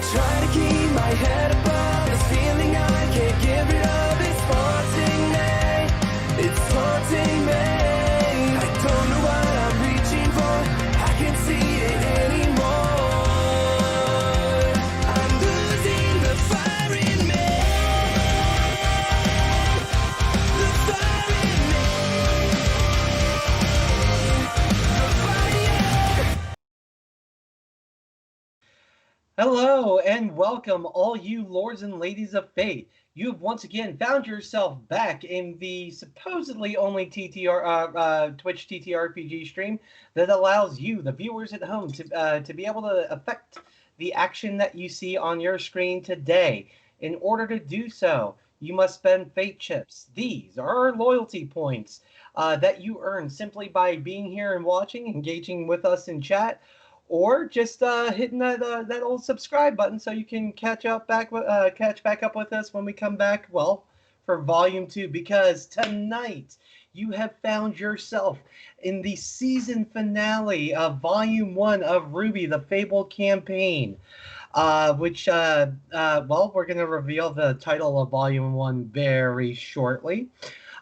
try to keep my head above this feeling I can't get rid of. It's haunting me. It's haunting me. I don't know what I'm reaching for. I can't see it anymore. I'm losing the fire in me. The fire in me. The fire. Hello and welcome, all you lords and ladies of fate. You have once again found yourself back in the supposedly only Twitch TTRPG stream that allows you, the viewers at home, to be able to affect the action that you see on your screen today. In order to do so, you must spend fate chips. These are loyalty points that you earn simply by being here and watching, engaging with us in chat, or just hitting that old subscribe button so you can catch back up with us when we come back. Well, for Volume 2, because tonight you have found yourself in the season finale of Volume 1 of RWBY, the Fabled campaign. Which we're going to reveal the title of Volume 1 very shortly.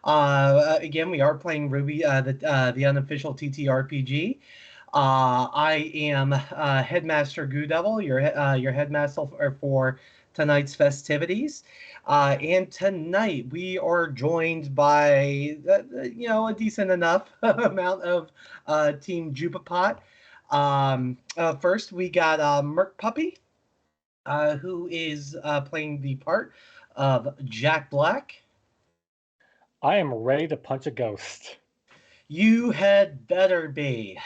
Again, we are playing RWBY, the unofficial TTRPG. I am Headmaster Goodevil, your headmaster for tonight's festivities. And tonight we are joined by, a decent enough amount of Team Jupapot. First, we got Merc Puppy, who is playing the part of Jack Black. I am ready to punch a ghost. You had better be.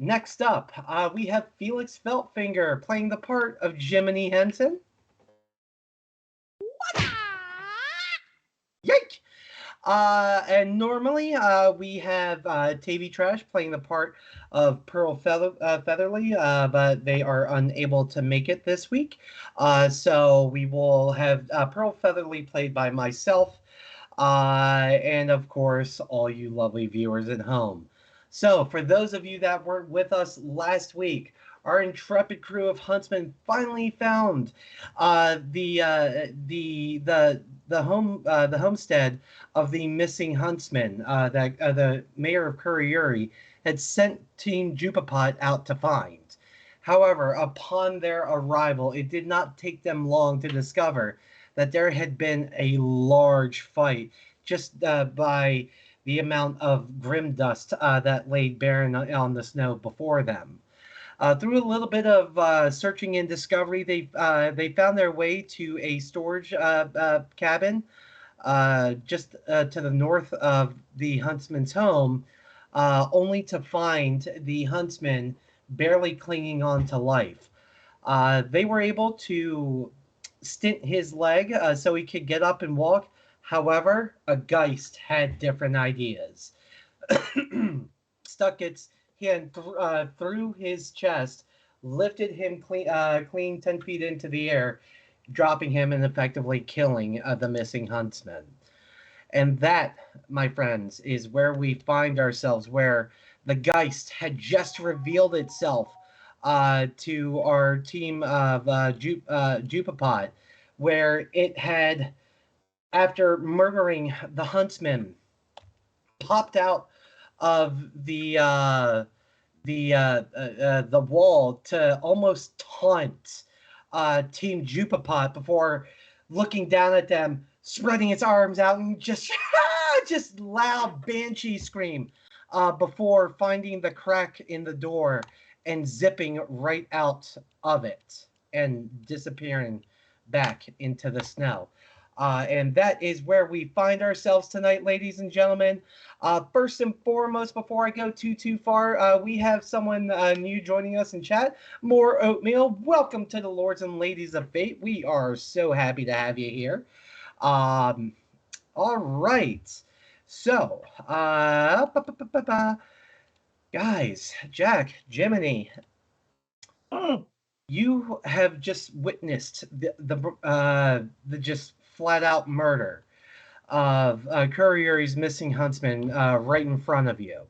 Next up, we have Felix Feltfinger playing the part of Jiminy Henson. Yike! And normally we have Tavy Trash playing the part of Pearl Featherly, but they are unable to make it this week. So we will have Pearl Featherly played by myself, and of course, all you lovely viewers at home. So, for those of you that weren't with us last week, our intrepid crew of huntsmen finally found the homestead of the missing huntsman that the mayor of Kuriuri had sent Team Jupapot out to find. However, upon their arrival, it did not take them long to discover that there had been a large fight just by the amount of grim dust that laid barren on the snow before them. Through a little bit of searching and discovery, they found their way to a storage cabin just to the north of the huntsman's home, only to find the huntsman barely clinging on to life. They were able to stint his leg so he could get up and walk. However, a Geist had different ideas. Stuck its hand through his chest, lifted him clean 10 feet into the air, dropping him and effectively killing the missing huntsman. And that, my friends, is where we find ourselves, where the Geist had just revealed itself to our team of Jupapot, where it had, after murdering the huntsman, popped out of the wall to almost taunt Team Jupapot before looking down at them, spreading its arms out, and just loud banshee scream before finding the crack in the door and zipping right out of it and disappearing back into the snow. And that is where we find ourselves tonight, ladies and gentlemen. First and foremost, before I go too far, we have someone new joining us in chat. More Oatmeal, welcome to the Lords and Ladies of Fate. We are so happy to have you here. All right. So, guys, Jack, Jiminy, you have just witnessed the just flat out murder of Kuriuri's missing huntsman right in front of you.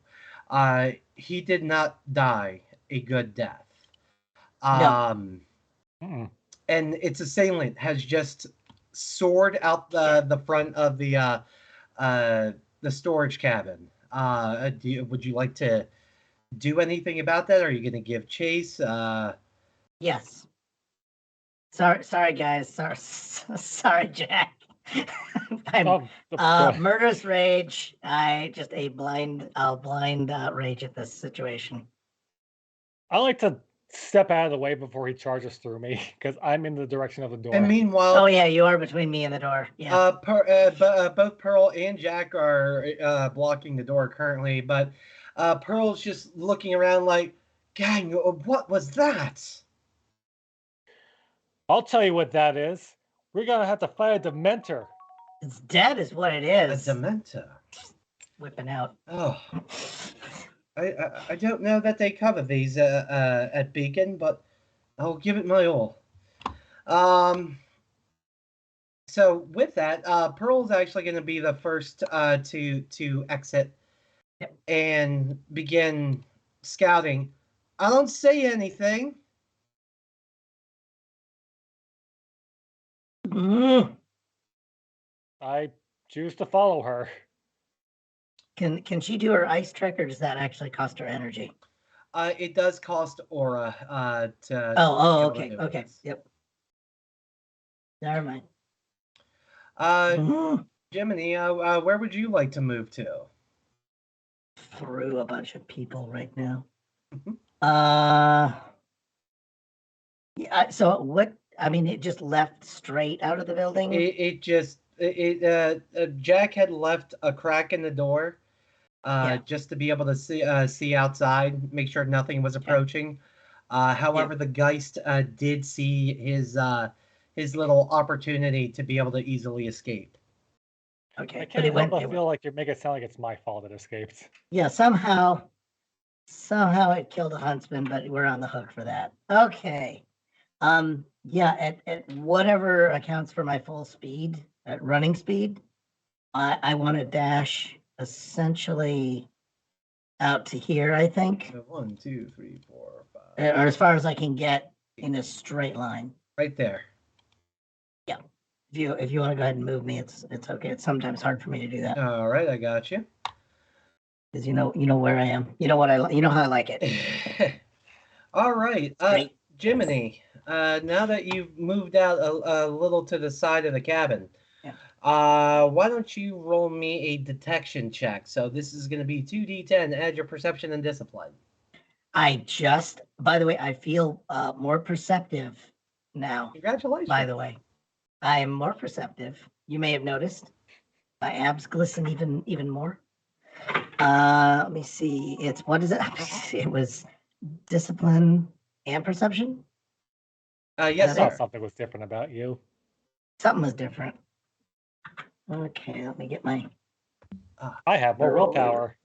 He did not die a good death. No. and its assailant has just soared out the front of the storage cabin. Would you like to do anything about that? Are you going to give chase? Yes. Sorry, guys. Sorry, Jack. I'm Good. murderous rage. I just a blind rage at this situation. I like to step out of the way before he charges through me because I'm in the direction of the door. And meanwhile, Oh yeah, you are between me and the door. Yeah. both Pearl and Jack are blocking the door currently, but Pearl's just looking around like, gang, what was that? I'll tell you what that is. We're gonna have to fight a Dementor. It's dead, is what it A is. Dementor. Whipping out. Oh, I don't know that they cover these at Beacon, but I'll give it my all. So with that, Pearl's actually going to be the first to exit and begin scouting. I don't say anything. Mm. I choose to follow her. Can she do her ice trick, or does that actually cost her energy? It does cost aura to. Okay. Yep. Never mind. Jiminy, where would you like to move to? Through a bunch of people right now. Mhm. Yeah. So what? I mean, it just left straight out of the building. Jack had left a crack in the door, just to be able to see outside, make sure nothing was approaching. However, the Geist did see his little opportunity to be able to easily escape. Okay, I but can't it help went. but feel like you're making it sound like it's my fault it escaped. Yeah, somehow it killed a huntsman, but we're on the hook for that. Okay. Yeah, at whatever accounts for my full speed, at running speed, I want to dash essentially out to here, I think. 1, 2, 3, 4, 5. Or as far as I can get in a straight line. Right there. Yeah. If you want to go ahead and move me, it's okay. It's sometimes hard for me to do that. All right, I got you. Because you know where I am. You know how I like it. All right, Jiminy. Now that you've moved out a little to the side of the cabin, why don't you roll me a detection check? So this is going to be 2d10. Add your perception and discipline. By the way, I feel more perceptive now. Congratulations. By the way, I am more perceptive. You may have noticed my abs glisten even more. Let me see. What is it? It was discipline and perception. Yes, I sir. thought something was different about you. Something was different. Okay, let me get my. I have more willpower.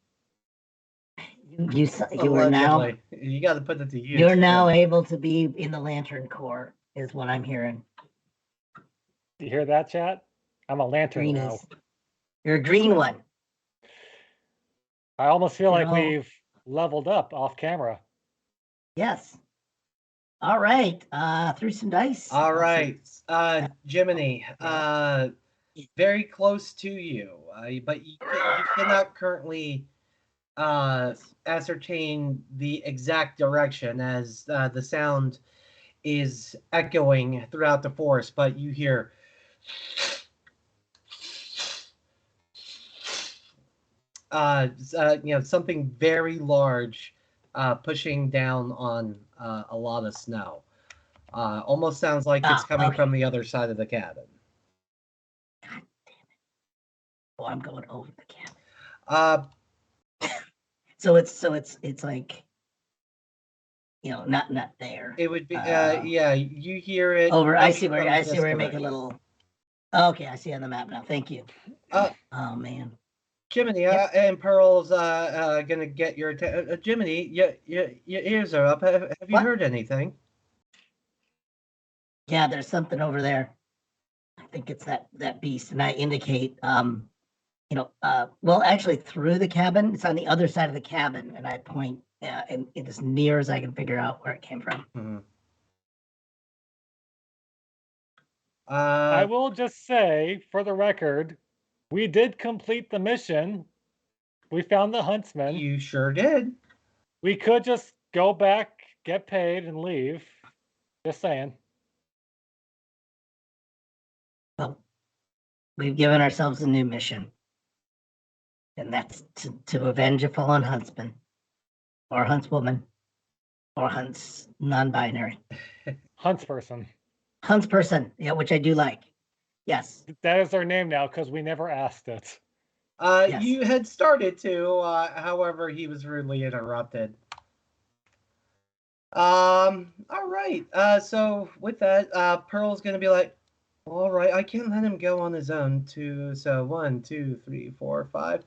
You are now. You got to put it to use. You're now able to be in the Lantern Corps, is what I'm hearing. Do you hear that, chat? I'm a lantern Green now. You're a green one. I almost feel like we've leveled up off camera. Yes. All right. Threw some dice. All right. Jiminy, very close to you, but you cannot currently ascertain the exact direction as the sound is echoing throughout the forest, but you hear something very large pushing down on a lot of snow. Almost sounds like it's coming from the other side of the cabin. God damn it. Oh, I'm going over the cabin. So it's like, not there. It would be you hear it over. I see where you make a little. Okay, I see on the map now. Thank you. Oh man. Jiminy, and Pearl's gonna get your attention. Jiminy, your ears are up. Have you heard anything? Yeah, there's something over there. I think it's that beast, and I indicate, well, actually through the cabin. It's on the other side of the cabin, and I point, and as near as I can figure out where it came from. Mm-hmm. I will just say, for the record, we did complete the mission. We found the huntsman. You sure did. We could just go back, get paid, and leave. Just saying. Well, we've given ourselves a new mission. And that's to avenge a fallen huntsman. Or huntswoman. Or hunts non-binary. Huntsperson. Huntsperson, yeah, which I do like. Yes. That is our name now because we never asked it. Yes. You had started to, however, he was rudely interrupted. All right. So with that, Pearl's gonna be like, all right, I can't let him go on his own. So 1, 2, 3, 4, 5.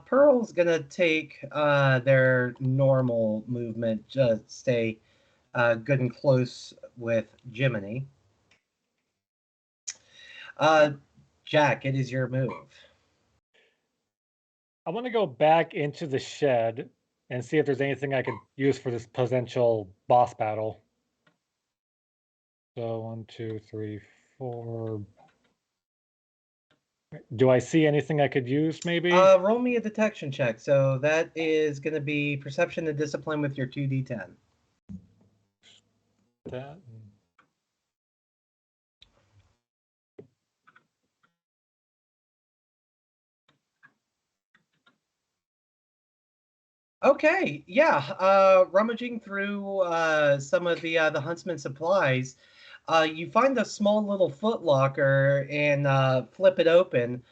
Pearl's gonna take their normal movement, just stay good and close with Jiminy. Jack, it is your move. I want to go back into the shed and see if there's anything I could use for this potential boss battle. So 1, 2, 3, 4. Do I see anything I could use, maybe? Roll me a detection check. So that is going to be perception and discipline with your 2d10. That. Okay, yeah. Rummaging through some of the huntsman supplies, you find a small little foot locker and flip it open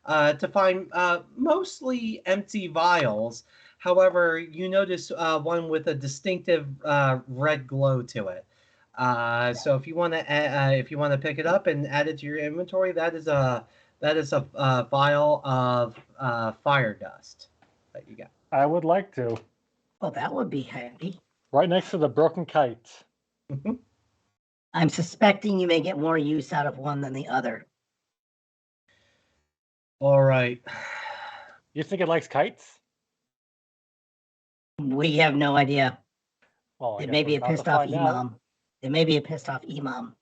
to find mostly empty vials. However, you notice one with a distinctive red glow to it. So if you want to pick it up and add it to your inventory, that is a vial of fire dust that you got. I would like to. Well, that would be handy. Right next to the broken kite. I'm suspecting you may get more use out of one than the other. All right. You think it likes kites? We have no idea. Well, It may be a pissed off imam. It may be a pissed off imam.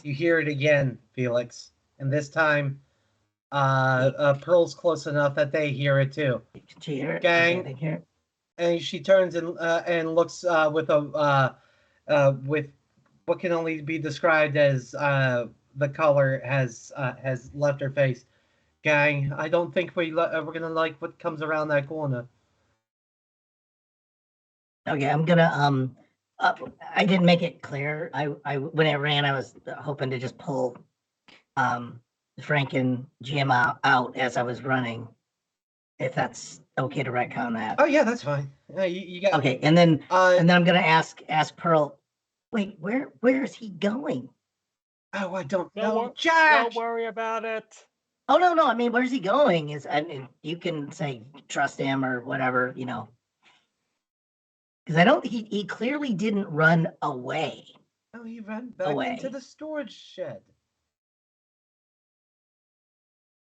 You hear it again, Felix, and this time, Pearl's close enough that they hear it too. Did you hear it? Gang. Okay, they hear it. And she turns and looks with what can only be described as the color has left her face. Gang, I don't think we're gonna like what comes around that corner. Okay, I'm gonna I didn't make it clear. I when I ran, I was hoping to just pull Frank and Jim out as I was running. If that's okay to retcon that. Oh yeah, that's fine. You got okay, and then I'm gonna ask Pearl. Wait, where is he going? Oh, I don't know, Jack. Don't worry about it. Oh no, I mean, where's he going? I mean, you can say trust him or whatever, you know. Because I don't. He clearly didn't run away. No, he ran back into the storage shed.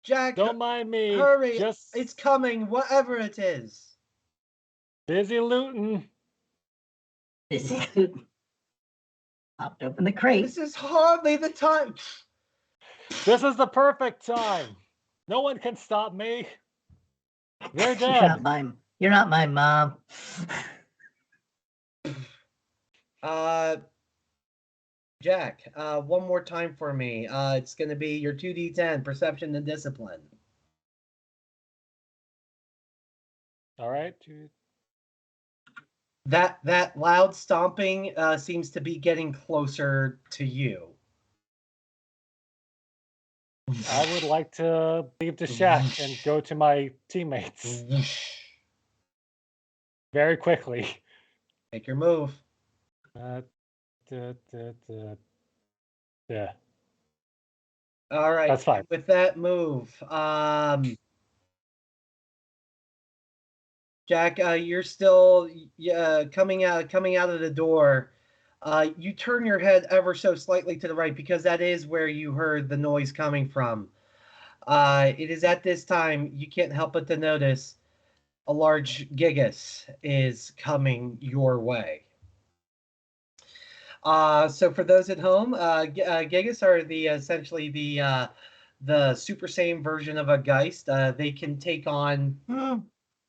Jack, don't mind me. Hurry! It's coming, whatever it is. Busy looting. Busy looting. Popped open the crate. This is hardly the time. This is the perfect time. No one can stop me. They're dead. You're not my mom. Jack, one more time for me. It's going to be your 2d10, perception and discipline. All right. That loud stomping seems to be getting closer to you. I would like to leave the shack and go to my teammates. Very quickly. Make your move. Yeah. All right. That's fine. With that move, Jack, you're still coming out of the door. You turn your head ever so slightly to the right because that is where you heard the noise coming from. It is at this time you can't help but to notice a large gigas is coming your way. So for those at home, Gigas are essentially the Super Saiyan version of a Geist. They can take on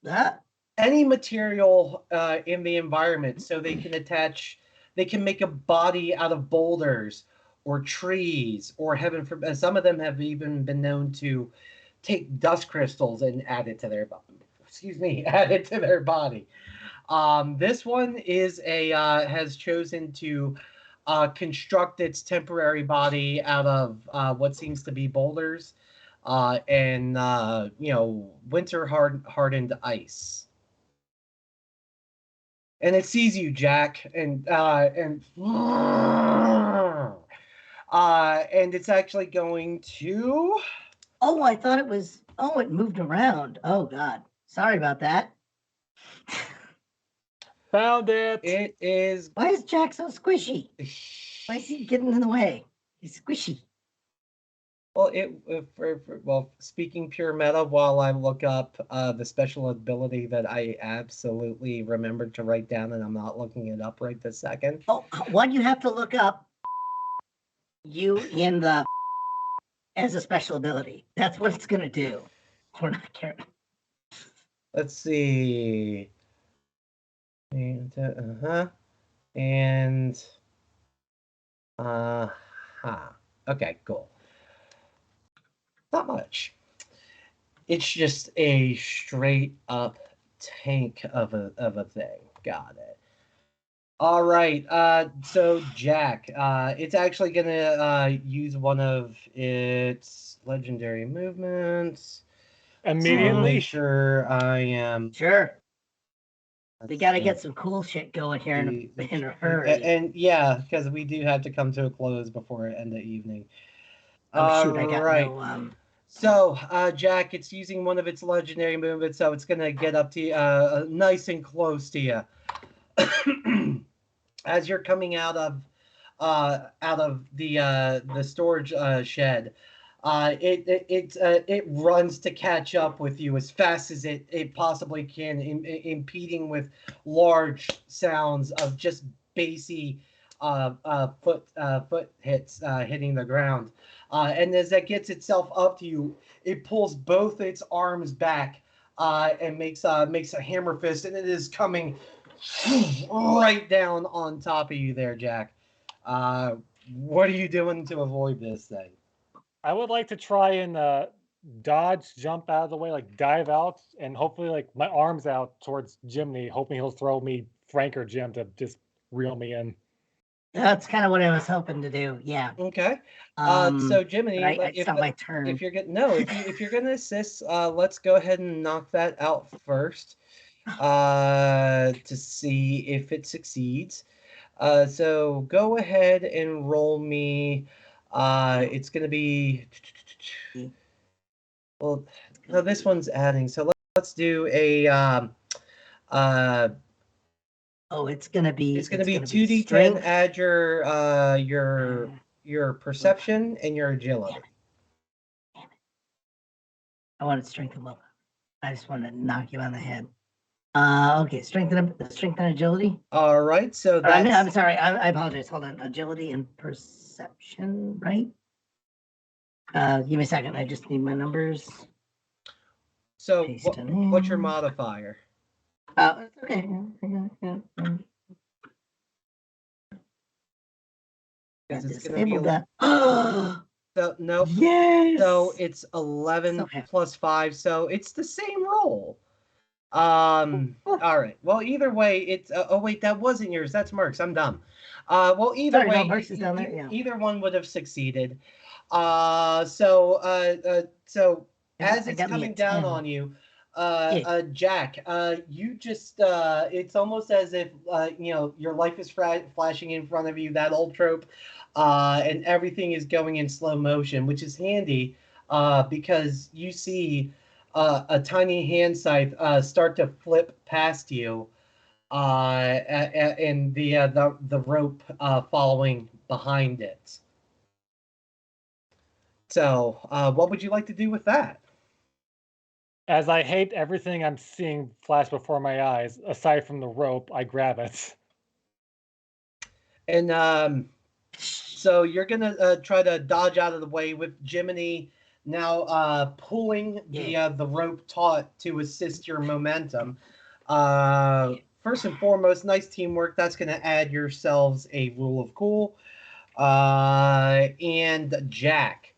That any material in the environment, so they can make a body out of boulders or trees, or heaven forbid, some of them have even been known to take dust crystals and add it to their add it to their body. This one is has chosen to construct its temporary body out of what seems to be boulders and winter hardened ice. And it sees you, Jack, and it's actually going to. Oh, I thought it was. Oh, it moved around. Oh God, sorry about that. Found it. It is. Why is Jack so squishy? Why is he getting in the way? He's squishy. Well, speaking pure meta, while I look up the special ability that I absolutely remembered to write down, and I'm not looking it up right this second. Oh, what you have to look up? You in the as a special ability. That's what it's gonna do. We're not caring. Let's see. And okay, cool. Not much. It's just a straight up tank of a thing. Got it. All right. So Jack, it's actually gonna use one of its legendary movements. Immediately. Make sure I am. Sure. We got to get some cool shit going here in a hurry. And yeah, because we do have to come to a close before the end of the evening. Oh shoot! I got no. So, Jack, it's using one of its legendary movements, so it's gonna get up to you, nice and close to you. As you're coming out of the storage shed, it runs to catch up with you as fast as it possibly can, impeding with large sounds of just bassy foot hits hitting the ground. And as that gets itself up to you, it pulls both its arms back and makes a hammer fist, and it is coming right down on top of you there, Jack. What are you doing to avoid this thing? I would like to try and dodge, jump out of the way, like dive out, and hopefully like my arms out towards Jimmy, hoping he'll throw me Frank or Jim to just reel me in. That's kind of what I was hoping to do. Yeah. Okay. So Jiminy, it's not my turn. If you're gonna assist, let's go ahead and knock that out first. To see if it succeeds. So go ahead and roll me. It's gonna be. Well, no, this one's adding. So let's do a. It's gonna be. It's gonna be 2d10. Add your perception and your agility. Damn it. I wanted strength and will. I just wanted to knock you on the head. Okay, strength and agility. All right, so that's... I'm sorry. I apologize. Hold on. Agility and perception, right? Give me a second. I just need my numbers. So what's your modifier? It's okay. Yeah. Disable that. So no. Yes. So it's 11 plus 5. So it's the same roll. All right. Well, either way, it's. Oh wait, that wasn't yours. That's Merck's. I'm dumb. Well, either way, Merck's is down there. Yeah. Either one would have succeeded. So as it's coming down on you, Jack, you just. It's almost as if your life is flashing in front of you. That old trope, and everything is going in slow motion, which is handy, because you see. A tiny hand scythe start to flip past you, and the rope following behind it. So, what would you like to do with that? As I hate everything I'm seeing flash before my eyes, aside from the rope, I grab it. And so you're gonna try to dodge out of the way with Jiminy now pulling the rope taut to assist your momentum. First and foremost, nice teamwork. That's gonna add yourselves a rule of cool. And Jack,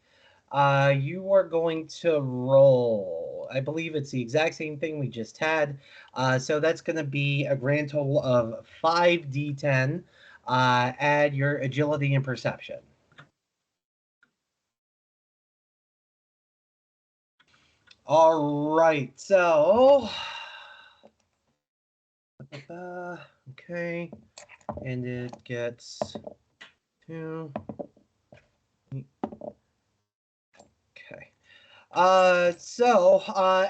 you are going to roll. I believe it's the exact same thing we just had. So that's going to be a grand total of 5d10. Add your agility and perception. All right. So, okay. And it gets 2. Okay. So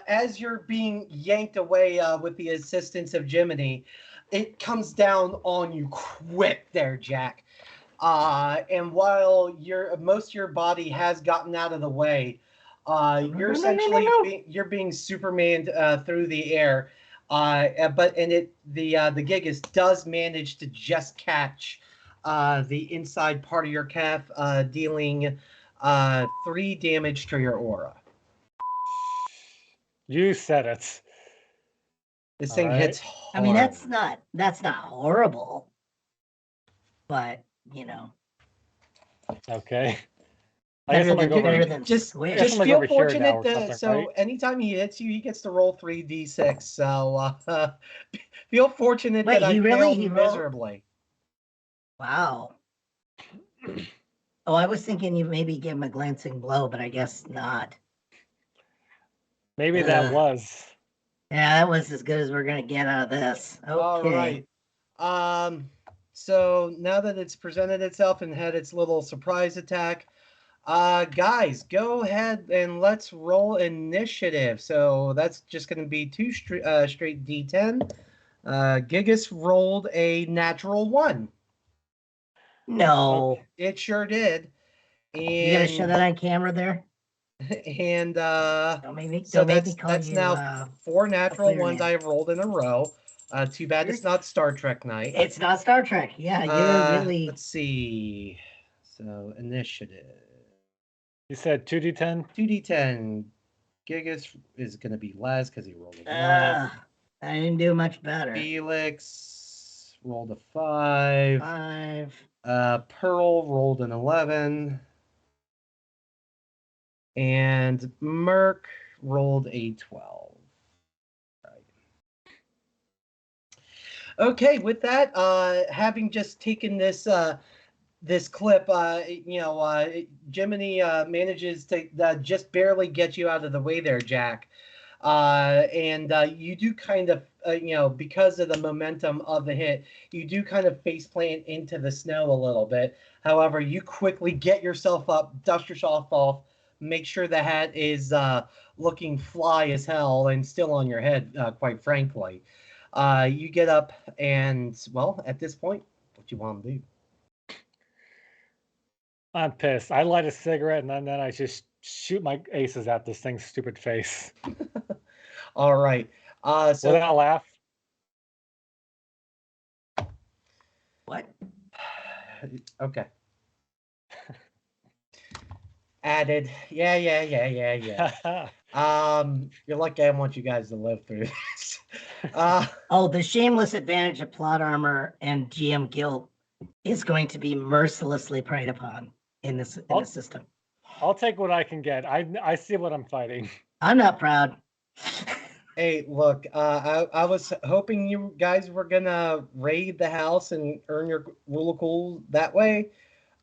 as you're being yanked away with the assistance of Jiminy, it comes down on you quick there, Jack. And while most of your body has gotten out of the way, you're essentially you're being Superman through the air. But the Gigas does manage to just catch the inside part of your calf, dealing 3 damage to your aura. You said it. This thing hits hard. I mean, that's not horrible, but you know. Okay. I guess I'm gonna go over. Just feel fortunate that right? Anytime he hits you, he gets to roll 3d6. So feel fortunate that I failed miserably. Wow. Oh, I was thinking you maybe give him a glancing blow, but I guess not. Maybe that was. Yeah, that was as good as we're gonna get out of this. Okay. All right. So now that it's presented itself and had its little surprise attack, guys, go ahead and let's roll initiative. So that's just going to be 2 straight D10. Gigas rolled a natural 1. No. It sure did. And you gotta show that on camera there. And so that's now 4 natural 1s I have rolled in a row. Too bad it's not Star Trek night. It's not Star Trek. Yeah, you're really. Let's see. So initiative. You said 2d10? 2d10. Gigas is going to be less because he rolled a 1. I didn't do much better. Felix rolled a 5. 5. Pearl rolled an 11. And Merc rolled a 12. Okay, with that, having just taken this this clip, Jiminy manages to just barely get you out of the way there, Jack. And you do kind of, because of the momentum of the hit, you do kind of face plant into the snow a little bit. However, you quickly get yourself up, dust yourself off, make sure the hat is looking fly as hell and still on your head, quite frankly. You get up and, well, at this point, what you want to do? I'm pissed. I light a cigarette and then I just shoot my aces at this thing's stupid face. All right. So will that laugh? What? Okay. Added. Yeah. You're lucky I want you guys to live through this. The shameless advantage of plot armor and GM guilt is going to be mercilessly preyed upon in this system. I'll take what I can get. I see what I'm fighting. I'm not proud. Hey, look, I was hoping you guys were gonna raid the house and earn your rule of cool that way.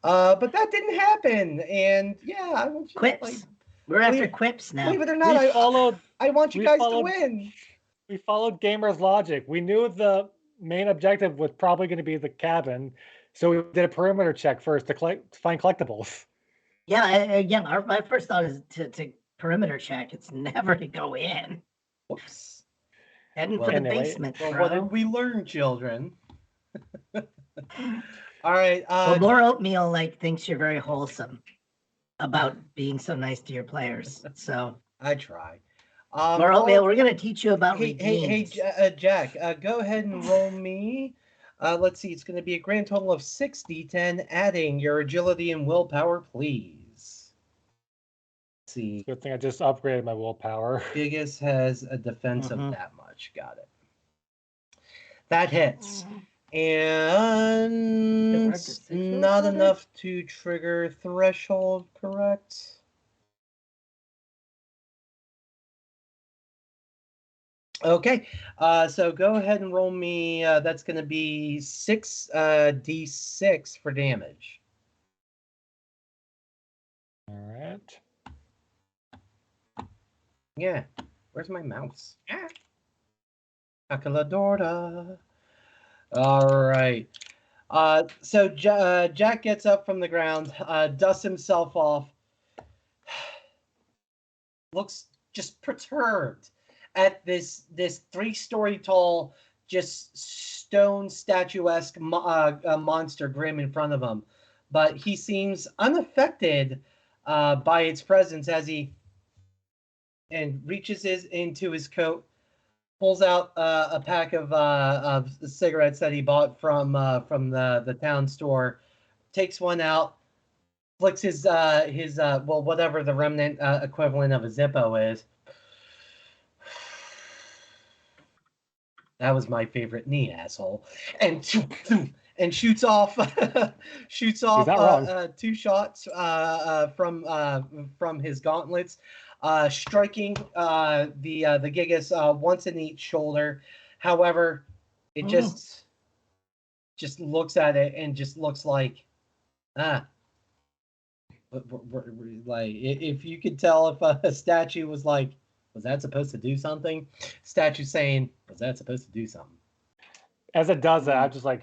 But that didn't happen. And yeah, I want you quips. We're after quips now. Believe it or not, I want you guys to win. We followed gamers' logic. We knew the main objective was probably going to be the cabin, so we did a perimeter check first to find collectibles. Yeah, my first thought is to perimeter check. It's never to go in. Whoops. Heading for the basement. Well, what did we learn, children? All right. More oatmeal thinks you're very wholesome about being so nice to your players. So I try. More oatmeal. We're gonna teach you about Hey, Jack. Go ahead and roll me Let's see, it's going to be a grand total of 6d10, adding your agility and willpower, please. Let's see. Good thing I just upgraded my willpower. Gigas has a defense Mhm. of that much. Got it. That hits. And We're up to 6 not already? enough to trigger threshold, correct? Okay, so go ahead and roll me. That's going to be 6d6 for damage. All right. Yeah, where's my mouse? Ah. Cacaladorda. All right. So Jack gets up from the ground, dusts himself off, looks just perturbed at this 3-story tall, just stone statuesque monster grim in front of him, but he seems unaffected by its presence as he reaches into his coat, pulls out a pack of cigarettes that he bought from the town store, takes one out, flicks his well, whatever the remnant equivalent of a Zippo is. That was my favorite knee, asshole. And shoots off shoots off not wrong. 2 shots from his gauntlets, striking the Gigas once in each shoulder. However, it just looks at it and just looks like like if you could tell if a statue was like, was that supposed to do something? Statue saying, was that supposed to do something? As it does that, I'm just like,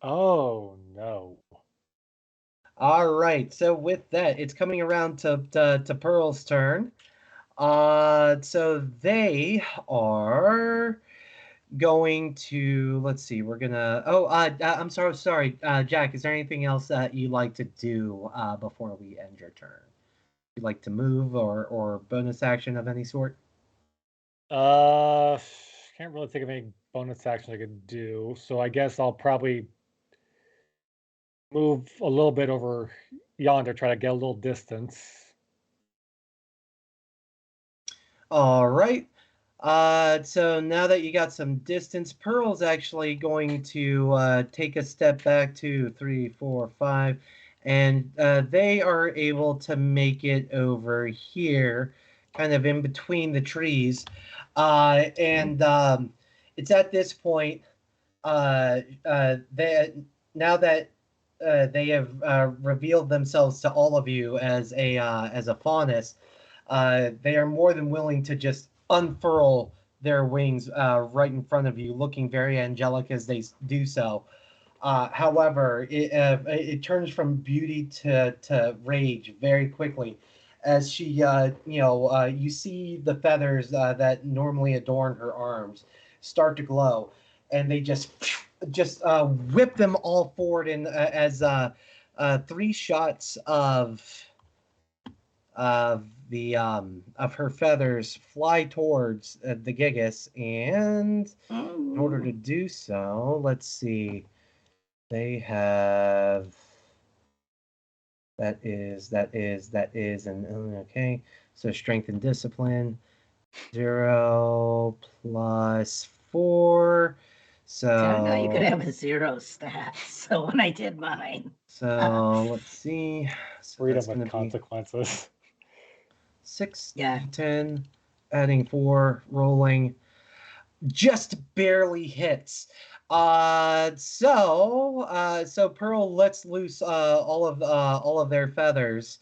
oh no. All right. So with that, it's coming around to Pearl's turn. So they are going to, let's see, we're gonna. Oh, I'm sorry, Jack. Is there anything else that you'd like to do before we end your turn? You'd like to move or bonus action of any sort? Can't really think of any bonus action I could do. So I guess I'll probably move a little bit over yonder, try to get a little distance. All right. So now that you got some distance, Pearl's actually going to take a step back, 2, 3, 4, 5, and they are able to make it over here, kind of in between the trees. And it's at this point now that they have revealed themselves to all of you as a faunus, they are more than willing to just unfurl their wings right in front of you, looking very angelic as they do so. However, it turns from beauty to rage very quickly, as she, you see the feathers that normally adorn her arms start to glow, and they just whip them all forward in as 3 shots of of her feathers fly towards the Gigas, and in order to do so, let's see, they have that is and okay, so strength and discipline 0 plus 4, so I don't know, you could have a 0 stat. So when I did mine, so let's see, so that's Freedom going with to be consequences. 6, Yeah. 10, adding 4, rolling, just barely hits. So Pearl lets loose all of their feathers,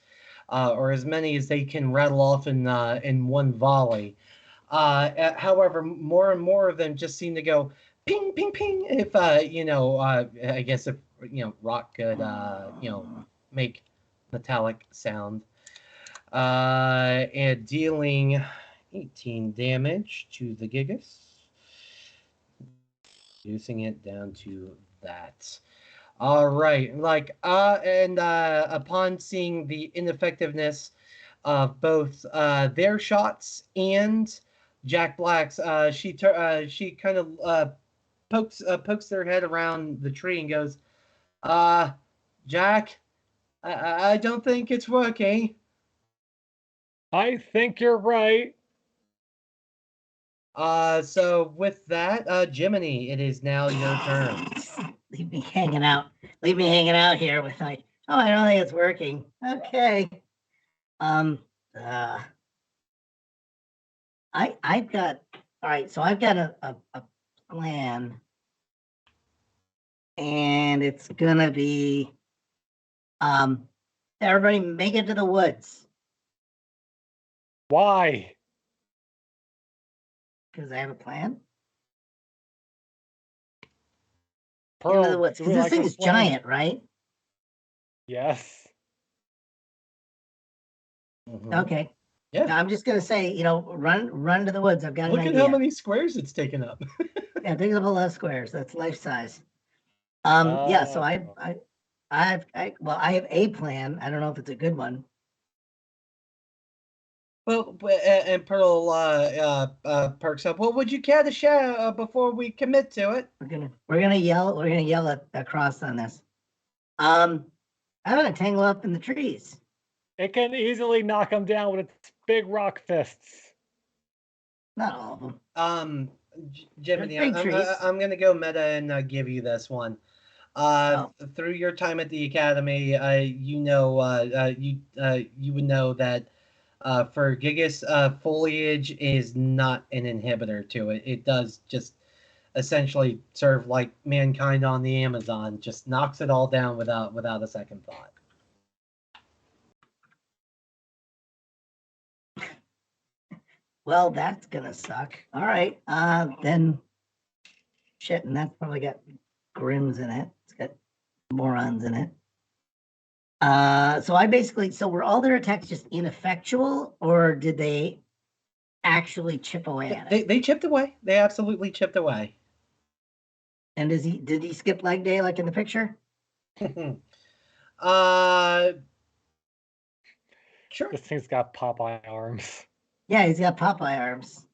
or as many as they can rattle off in one volley. However, more and more of them just seem to go ping, ping, ping. If I guess if rock could make metallic sound. And dealing 18 damage to the Gigas. Reducing it down to that. All right. Upon seeing the ineffectiveness of both their shots and Jack Black's, she kind of pokes their head around the tree and goes, Jack, I don't think it's working. I think you're right. So with that, Jiminy, it is now your turn. Leave me hanging out. Leave me hanging out here with like, oh, I don't think it's working. Okay. I've got all right, so I've got a plan. And it's gonna be everybody make it to the woods. Why? Because I have a plan. Pearl, Into the woods. do Because we this like thing this is plan? giant, right? Yes. Mhm. Okay. Yeah. Now I'm just gonna say, run to the woods. I've got Look an at idea. how many squares it's taken up. Yeah, think of a lot of squares. That's life size. Yeah, so I have a plan. I don't know if it's a good one. Well, and Pearl perks up. Well, would you care to share before we commit to it? We're gonna yell across on this. I'm gonna tangle up in the trees. It can easily knock him down with its big rock fists. Not all of them. Jiminy, Big trees. I'm gonna go meta and give you this one. Through your time at the academy, you would know that for Gigas, foliage is not an inhibitor to it. It does just essentially serve like mankind on the Amazon, just knocks it all down without a second thought. Well, that's gonna suck. All right, then shit, and that's probably got Grims in it. It's got morons in it. So were all their attacks just ineffectual, or did they actually chip away at it? They chipped away. They absolutely chipped away. And did he skip leg day like in the picture? Sure. This thing's got Popeye arms. Yeah, he's got Popeye arms.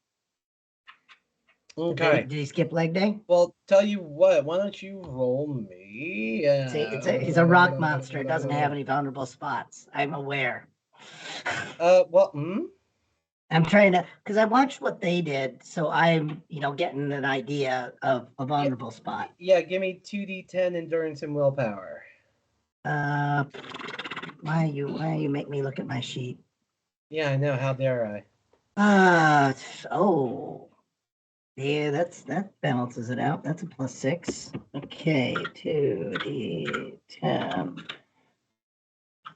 Okay. Did he skip leg day? Well, tell you what. Why don't you roll me? He's a rock monster. It doesn't have any vulnerable spots. I'm aware. Well, I'm trying to, because I watched what they did, so I'm, getting an idea of a vulnerable spot. Yeah, give me 2d10 endurance and willpower. Why you make me look at my sheet? Yeah, I know. How dare I? Yeah, that balances it out. That's a +6. Okay, 2d10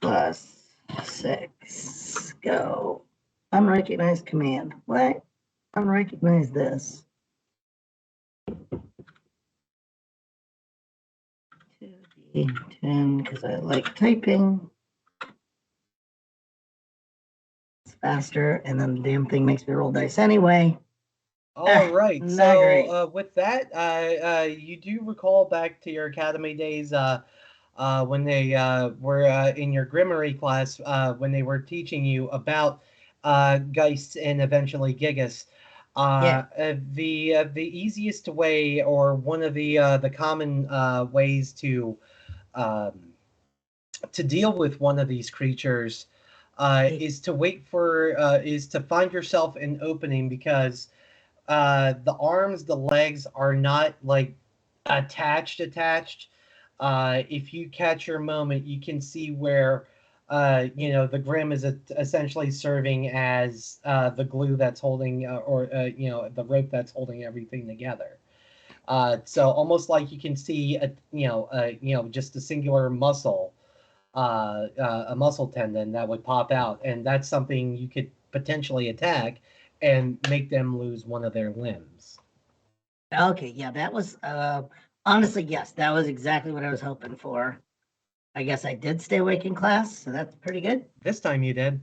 +6. Go. Unrecognized command. What? Unrecognize this. 2d10 because I like typing. It's faster, and then the damn thing makes me roll dice anyway. All right. Not great. So with that, you do recall back to your academy days when they were in your Grimory class when they were teaching you about Geists and eventually Gigas. The easiest way, or one of the common ways to deal with one of these creatures is to find yourself an opening, because the arms, the legs are not like attached. If you catch your moment, you can see where the Grim is essentially serving as the glue that's holding the rope that's holding everything together. So almost like you can see just a singular muscle, a muscle tendon that would pop out, and that's something you could potentially attack and make them lose one of their limbs. Okay, yeah, that was honestly, yes, that was exactly what I was hoping for. I guess I did stay awake in class, so that's pretty good. This time you did.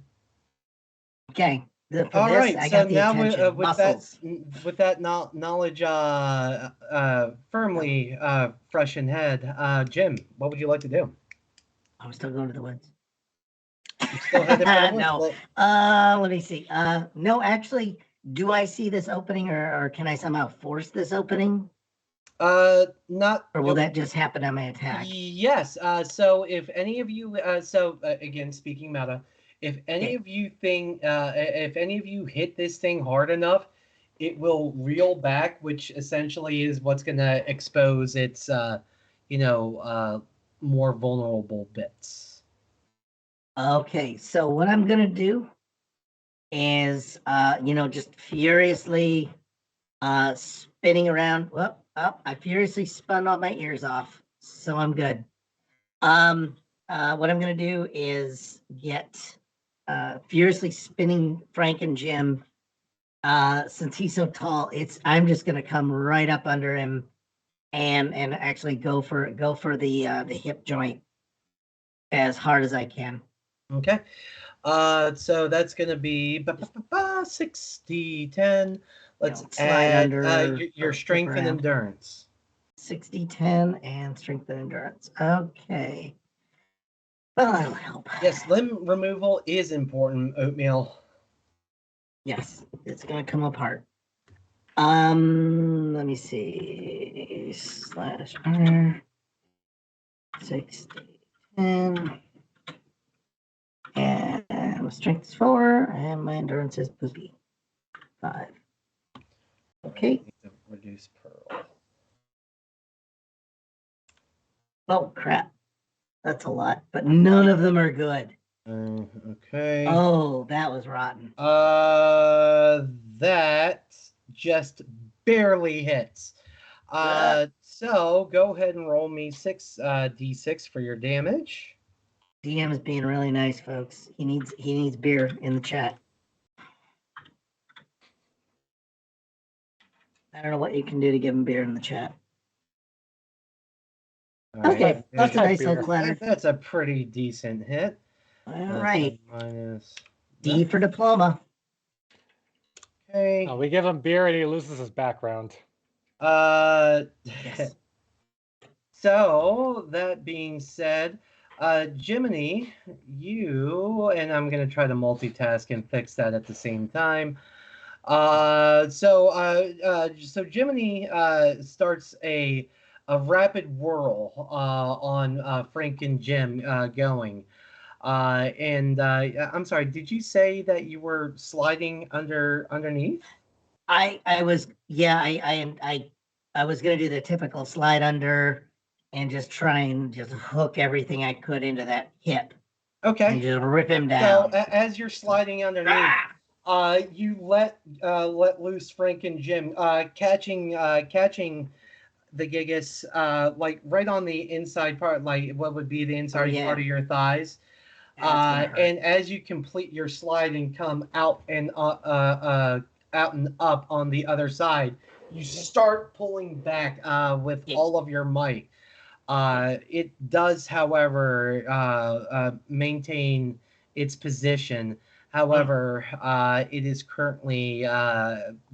Okay. All right. I So got the now attention. with that knowledge firmly fresh in head, Jim, what would you like to do? I'm still going to the woods. You still headed for the woods? No. Well, Let me see. No, actually, do I see this opening, or can I somehow force this opening? Not. Or will that just happen on my attack? Yes. So if any of you, again, speaking meta, if any of you if any of you hit this thing hard enough, it will reel back, which essentially is what's going to expose its, more vulnerable bits. Okay, so what I'm gonna do is, just furiously spinning around. Well, I furiously spun all my ears off, so I'm good. What I'm gonna do is get furiously spinning Frank and Jim. Since he's so tall, I'm just gonna come right up under him and actually go for the hip joint as hard as I can. Okay. So that's going to be 60, 10. Let's slide add under your or strength and around. endurance. 60, 10, and strength and endurance. Okay. Well, that'll help. Yes, limb removal is important, Oatmeal. Yes, it's gonna come apart. Let me see. Slash R 60, 10. And my strength is 4, and my endurance is poopy. 5. Okay. Need to reduce Pearl. Oh crap. That's a lot, but none of them are good. Okay. Oh, that was rotten. That just barely hits. So go ahead and roll me 6 d6 for your damage. DM is being really nice, folks. He needs beer in the chat. I don't know what you can do to give him beer in the chat. Okay, that's a nice little clatter. That's a pretty decent hit. All right. Minus D for diploma. Okay. We give him beer and he loses his background. Yes. So that being said, Jiminy, you and I'm gonna try to multitask and fix that at the same time. So Jiminy starts a rapid whirl on Frank and Jim going. I'm sorry, did you say that you were sliding underneath? I was gonna do the typical slide under and just try and just hook everything I could into that hip. Okay. And just rip him down. So as you're sliding underneath, you let loose Frank and Jim, catching the gigas, like right on the inside part, like what would be the inside part of your thighs. And as you complete your slide and come out and up on the other side, you start pulling back with all of your might. It does, however, maintain its position. However, it is currently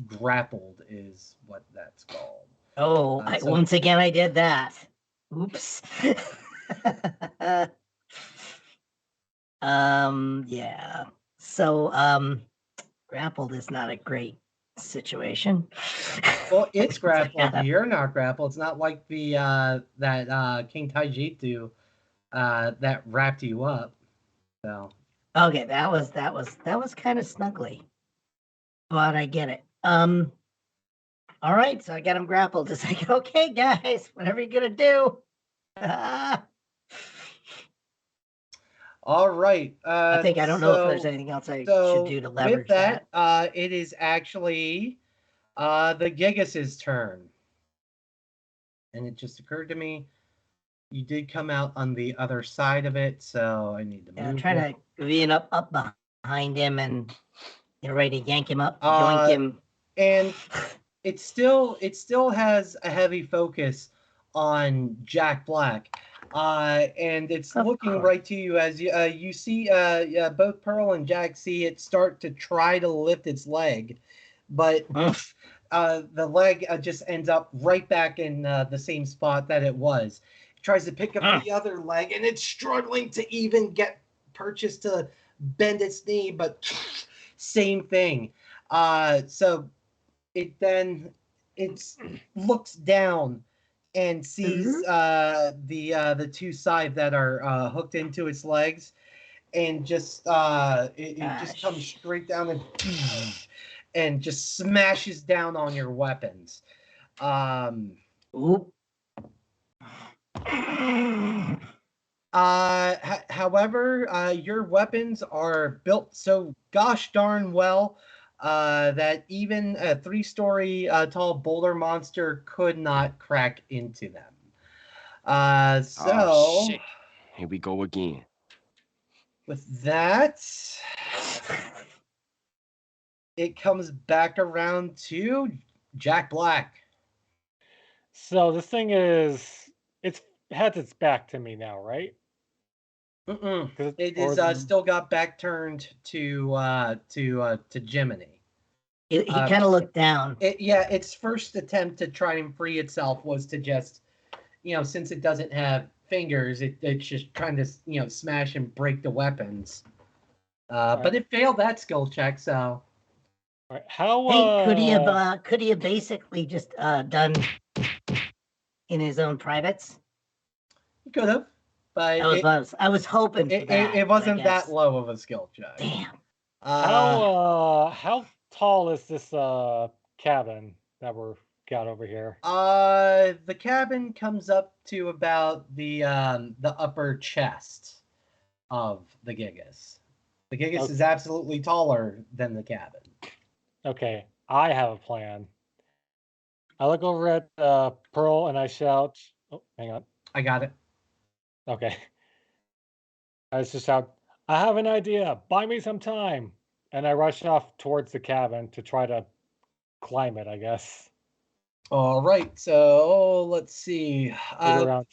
grappled, is what that's called. Oh, once again, I did that. Oops. Yeah. So, grappled is not a great situation. Well, it's grappled. You're not grappled. It's not like the that King Taijitsu that wrapped you up. So. Okay, that was kind of snuggly. But I get it. All right, so I got him grappled. It's like, okay, guys, whatever you're gonna do. All right. I don't know if there's anything else I should do to leverage with that. It is actually the Gigas' turn. And it just occurred to me, you did come out on the other side of it, so I need to move. I'm trying to V up behind him and get ready to yank him up, yoink him. And it still has a heavy focus on Jack Black. And it's looking right to you as you see both Pearl and Jack see it start to try to lift its leg, but the leg just ends up right back in the same spot that it was. It tries to pick up the other leg, and it's struggling to even get purchase to bend its knee, but same thing. So it looks down and sees the two scythe that are hooked into its legs, and just it just comes straight down and just smashes down on your weapons. Oop. However, your weapons are built so gosh darn well that even a 3-story tall boulder monster could not crack into them. Oh, shit. Here we go again. With that, it comes back around to Jack Black. So this thing is, it's has its back to me now, right? It is still got back turned to Jiminy. He kind of looked down. Its first attempt to try and free itself was to just, since it doesn't have fingers, it's just trying to, smash and break the weapons. But it failed that skill check, so. All right. How? Hey, could he have basically just done in his own privates? He could have, but I was hoping for that. It wasn't that low of a skill check. Damn. How tall is this cabin that we're got over here? The cabin comes up to about the upper chest of the Gigas. The Gigas is absolutely taller than the cabin. Okay, I have a plan. I look over at Pearl and I shout, "Oh, hang on." I got it. Okay. I just shout, "I have an idea. Buy me some time." And I rush off towards the cabin to try to climb it, I guess. All right, so let's see.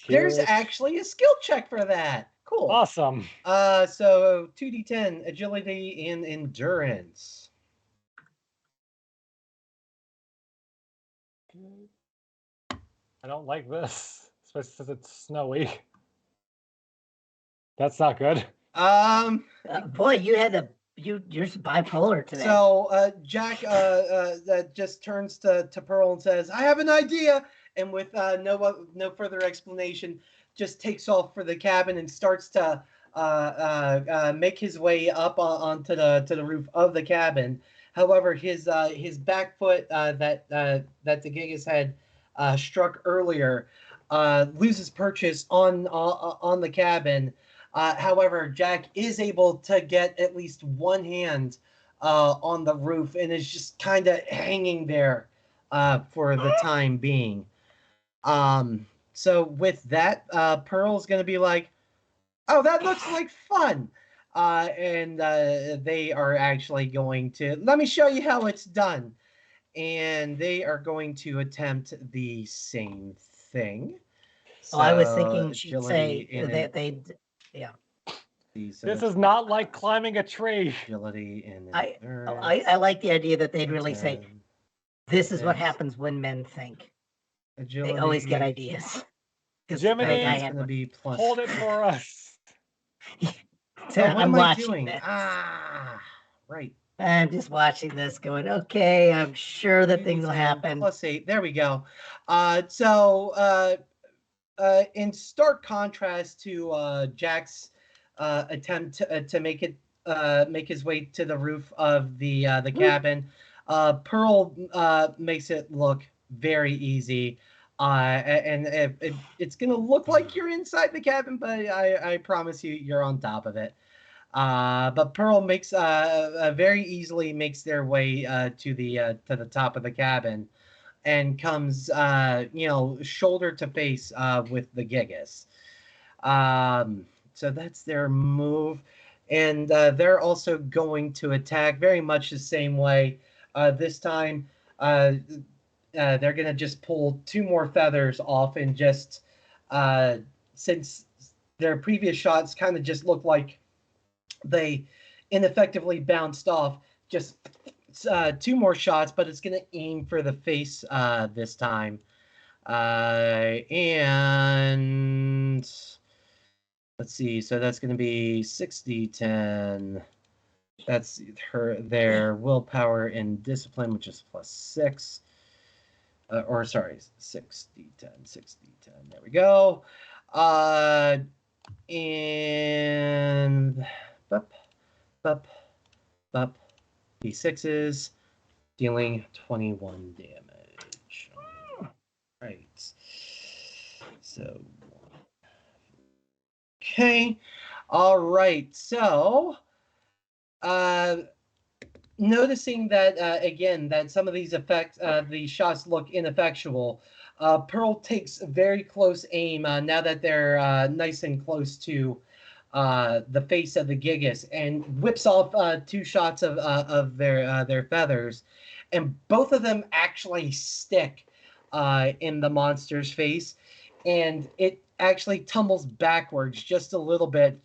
There's here. actually a skill check for that. Cool. Awesome. So 2d10, agility and endurance. I don't like this, especially since it's snowy. That's not good. Boy, you're bipolar today. So Jack just turns to Pearl and says, "I have an idea," and with no further explanation, just takes off for the cabin and starts to make his way up onto the roof of the cabin. However, his back foot that the Gigas had struck earlier loses purchase on the cabin. However, Jack is able to get at least one hand on the roof and is just kind of hanging there for the time being. So with that, Pearl's going to be like, "Oh, that looks like fun." And they are actually going to, "Let me show you how it's done." And they are going to attempt the same thing. So I was thinking she'd say they'd. Yeah. This is not like climbing a tree. Agility and I like the idea that they'd really say, "This is what happens when men think." Agility, they always get ideas. Jiminy, hold it for us. So I'm watching this. Right. I'm just watching this going, okay, I'm sure that things will happen. +8. There we go. So in stark contrast to Jack's attempt to make his way to the roof of the cabin, Pearl makes it look very easy. And it's gonna look like you're inside the cabin, but I promise you're on top of it. But Pearl makes very easily makes their way to the top of the cabin, and comes shoulder to face with the Gigas. So that's their move, and they're also going to attack very much the same way. This time, they're gonna just pull 2 more feathers off, and just since their previous shots kind of just looked like they ineffectively bounced off, just 2 more shots, but it's going to aim for the face this time. And let's see, so that's going to be 6d10. That's their willpower and discipline, which is +6. or sorry, 6d10, 6d10. There we go. And bup, bup, bup. D6s, dealing 21 damage. Right. So, okay. All right. So, noticing that again that some of these effects, the shots look ineffectual. Pearl takes very close aim now that they're nice and close to the face of the Gigas, and whips off 2 shots of their feathers, and both of them actually stick in the monster's face, and it actually tumbles backwards just a little bit,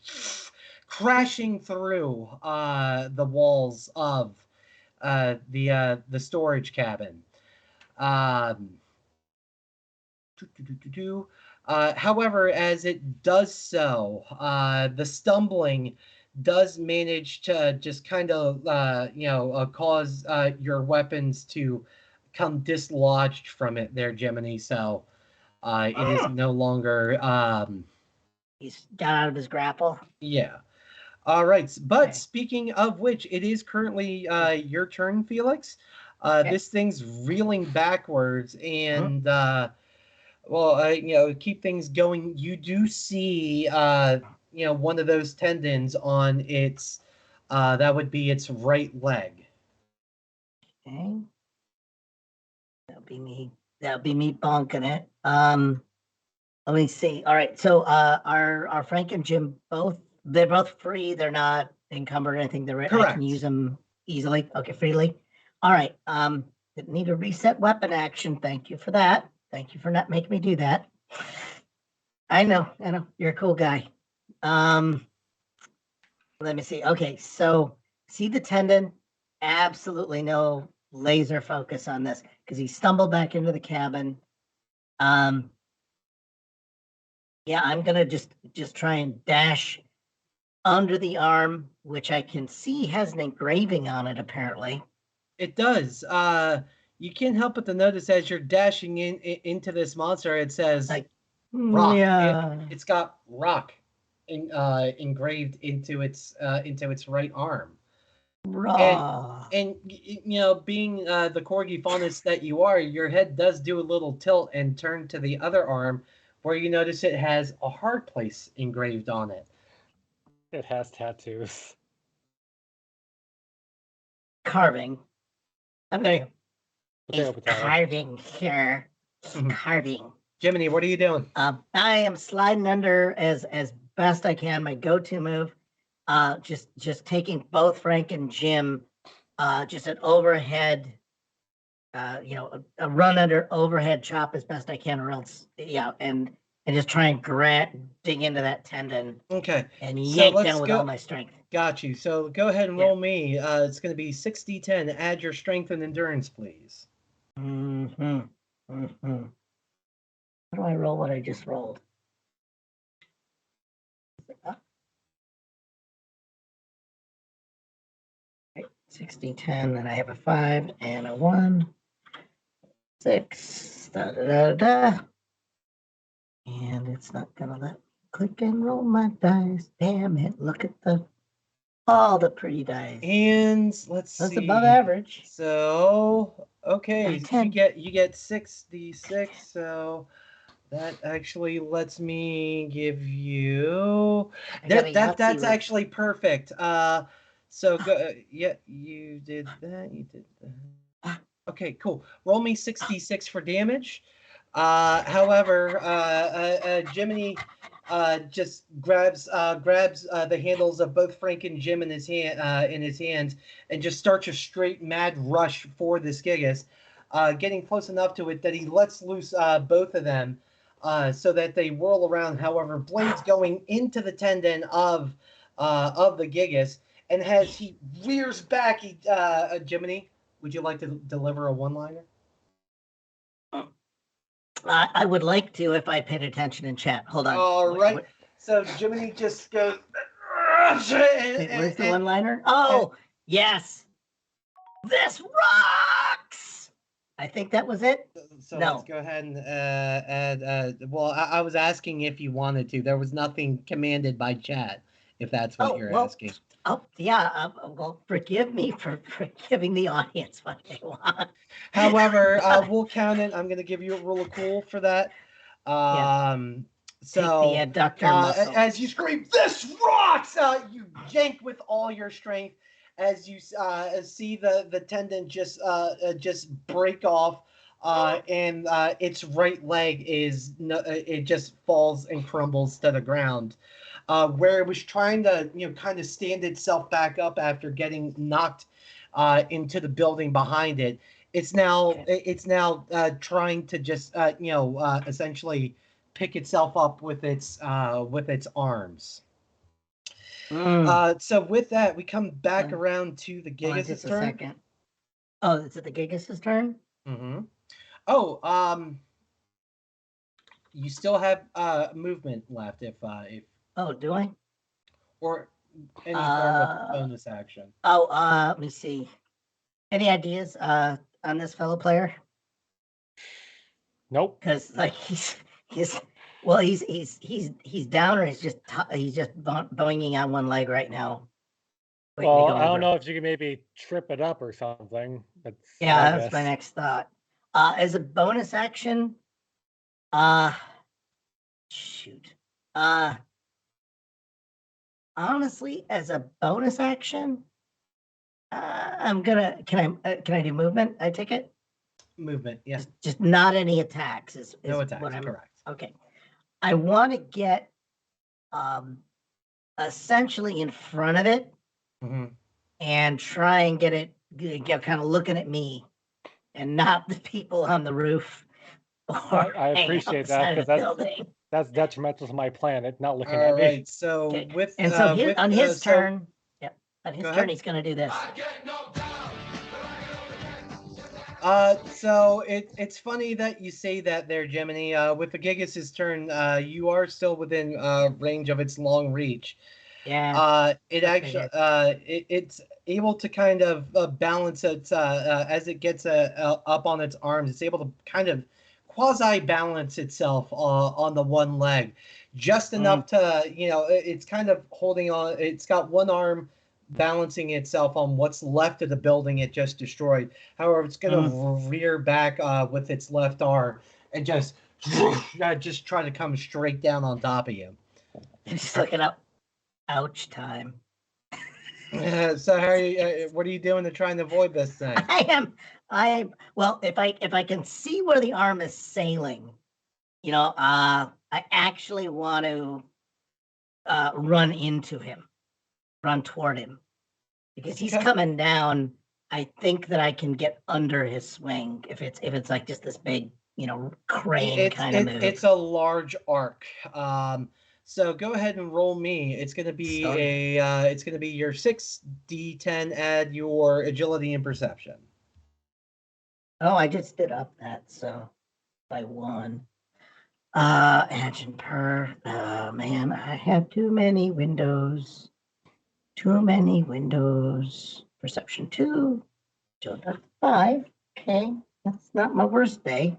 crashing through the walls of the storage cabin. However, as it does so, the stumbling does manage to just kind of cause your weapons to come dislodged from it there, Gemini. So it is no longer He's got out of his grapple. yeah. All right, but Okay. speaking of which, it is currently your turn, Felix. Okay. This thing's reeling backwards, and keep things going. You do see, one of those tendons on its, that would be its right leg. Okay. That'll be me. That'll be me bonking it. Let me see. All right. So our Frank and Jim they're both free. They're not encumbered or anything. I Correct. can use them easily. Okay, freely. All right. Didn't need a reset weapon action. Thank you for that. Thank you for not making me do that. I know. You're a cool guy. Let me see. Okay, so see the tendon? Absolutely no laser focus on this because he stumbled back into the cabin. Yeah, I'm gonna just try and dash under the arm, which I can see has an engraving on it. Apparently, It does. You can't help but to notice as you're dashing into this monster, it says like rock. yeah, It's got rock engraved into its right arm. raw. And being the corgi faunus that you are, your head does do a little tilt and turn to the other arm, where you notice it has a hard place engraved on it. It has tattoos. Carving. I'm going. Potato, He's potato. carving here. He's carving. Jiminy, what are you doing? I am sliding under as best I can. My go-to move. Just taking both Frank and Jim. Just an overhead. A run under overhead chop as best I can, or else and just try and dig into that tendon Okay. and So yank let's down with go- all my strength. Got you. So go ahead and Yeah. roll me. It's going to be 6d10. Add your strength and endurance, please. Mm-hmm. Mm-hmm. How do I roll what I just rolled? 16, 10, then I have a 5 and a 1. 6. Da, da, da, da. And it's not gonna let me click and roll my dice. Damn it. Look at all the pretty dice. And let's That's see. above average. So okay, Got a you 10. get 6d6. So that actually lets me give you I got a that's Yahtzee root. actually perfect. So go. Yeah, you did that. You did that. Okay, cool. Roll me 6d6 for damage. However, Jiminy just grabs the handles of both Frank and Jim in his hands, and just starts a straight mad rush for this Gigas, getting close enough to it that he lets loose both of them, so that they whirl around. However, blades going into the tendon of the Gigas, and as he rears back, Jiminy, would you like to deliver a one-liner? I would like to if I paid attention in chat. Hold on. All right. So Jiminy just goes. Wait, where's the one-liner? Oh, yes. This rocks. I think that was it. So No. let's go ahead and add. Well, I was asking if you wanted to. There was nothing commanded by chat, if that's what you're asking. Oh, yeah. Well, forgive me for giving the audience what they want. However, we'll count it. I'm going to give you a rule of cool for that. So, take the adductor muscle. as you scream, "This rocks!" You yank with all your strength as you see the tendon just break off, and its right leg it just falls and crumbles to the ground. Where it was trying to kind of stand itself back up after getting knocked into the building behind it. It's now trying to just essentially pick itself up with its arms. So with that, we come back around to the Gigas' turn. Second. Oh, is it the Gigas' turn? Mm-hmm. Oh, you still have movement left if Oh, do I? Or any form of bonus action. Oh, let me see. Any ideas on this fellow player? Nope. Because like he's down, or he's just boinging on one leg right now. Well, I don't know if you can maybe trip it up or something. That's my next thought. As a bonus action, shoot. Honestly, as a bonus action, I'm gonna. Can I do movement? I take it. Movement, yeah. Just not any attacks. No attacks. What I'm, correct. Okay. I want to get essentially in front of it and try and get it kind of looking at me and not the people on the roof. I appreciate that because that's detrimental to my plan. It's not looking at me. All right. So on his turn, he's going to do this. So it's funny that you say that there, Gemini. With the Gigas' turn, you are still within range of its long reach. Yeah. It's able to kind of balance it as it gets up on its arms. It's able to kind of quasi balance itself on the one leg, just enough to it's kind of holding on. It's got one arm balancing itself on what's left of the building it just destroyed. However, it's going to rear back with its left arm and just try to come straight down on top of you. Just looking up. Ouch time. So how are you, what are you doing to try and avoid this thing? I am. Well, if I can see where the arm is sailing, I actually want to run into him. Run toward him, because he's coming down. I think that I can get under his swing if it's like just this big, crane kind of move. It's a large arc. So go ahead and roll me. It's gonna be it's gonna be your 6d10. Add your agility and perception. Oh, I just did up that, so by 1. Action per. Oh man, I have too many windows. Perception 2. Agility 5. Okay, that's not my worst day.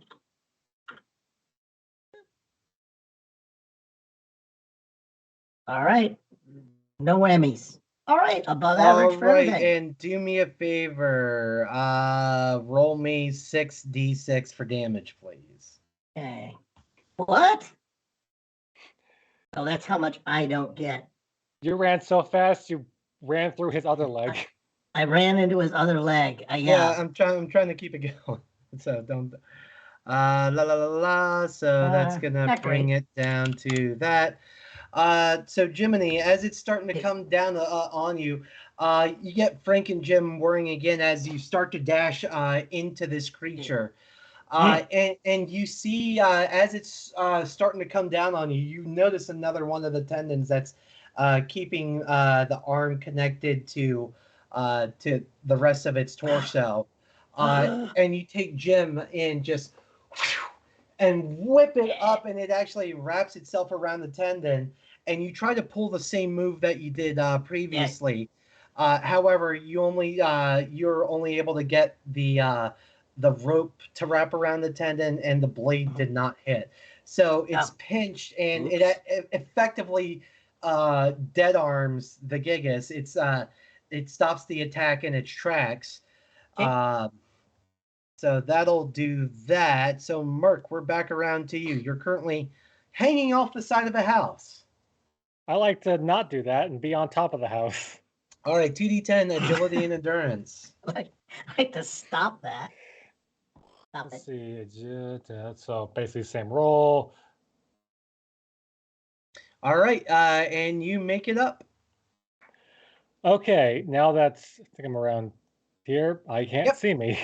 All right. No whammies. All right. Above average for everything. And do me a favor. Roll me 6d6 for damage, please. Okay. What? Oh, that's how much I don't get. You ran so fast, you ran through his other leg. I ran into his other leg. Yeah, I'm trying to keep it going. So don't. So that's gonna bring it down to that. So Jiminy, as it's starting to come down on you, you get Frank and Jim worrying again as you start to dash into this creature. And you see as it's starting to come down on you, you notice another one of the tendons that's keeping the arm connected to the rest of its torso. And you take Jim and just and whip it up, and it actually wraps itself around the tendon, and you try to pull the same move that you did previously. However, you're only able to get the the rope to wrap around the tendon, and the blade did not hit. So it's Oh. pinched, and Oops. it effectively dead arms the Gigas. It stops the attack in its tracks. Okay. So that'll do that. So Merc, we're back around to you. You're currently hanging off the side of the house. I like to not do that and be on top of the house. All right, 2d10 agility and endurance. I like to stop that. Stop Let's it. see. So basically, same roll. All right, and you make it up. Okay, now that's, I think I'm around here. I can't Yep. see me.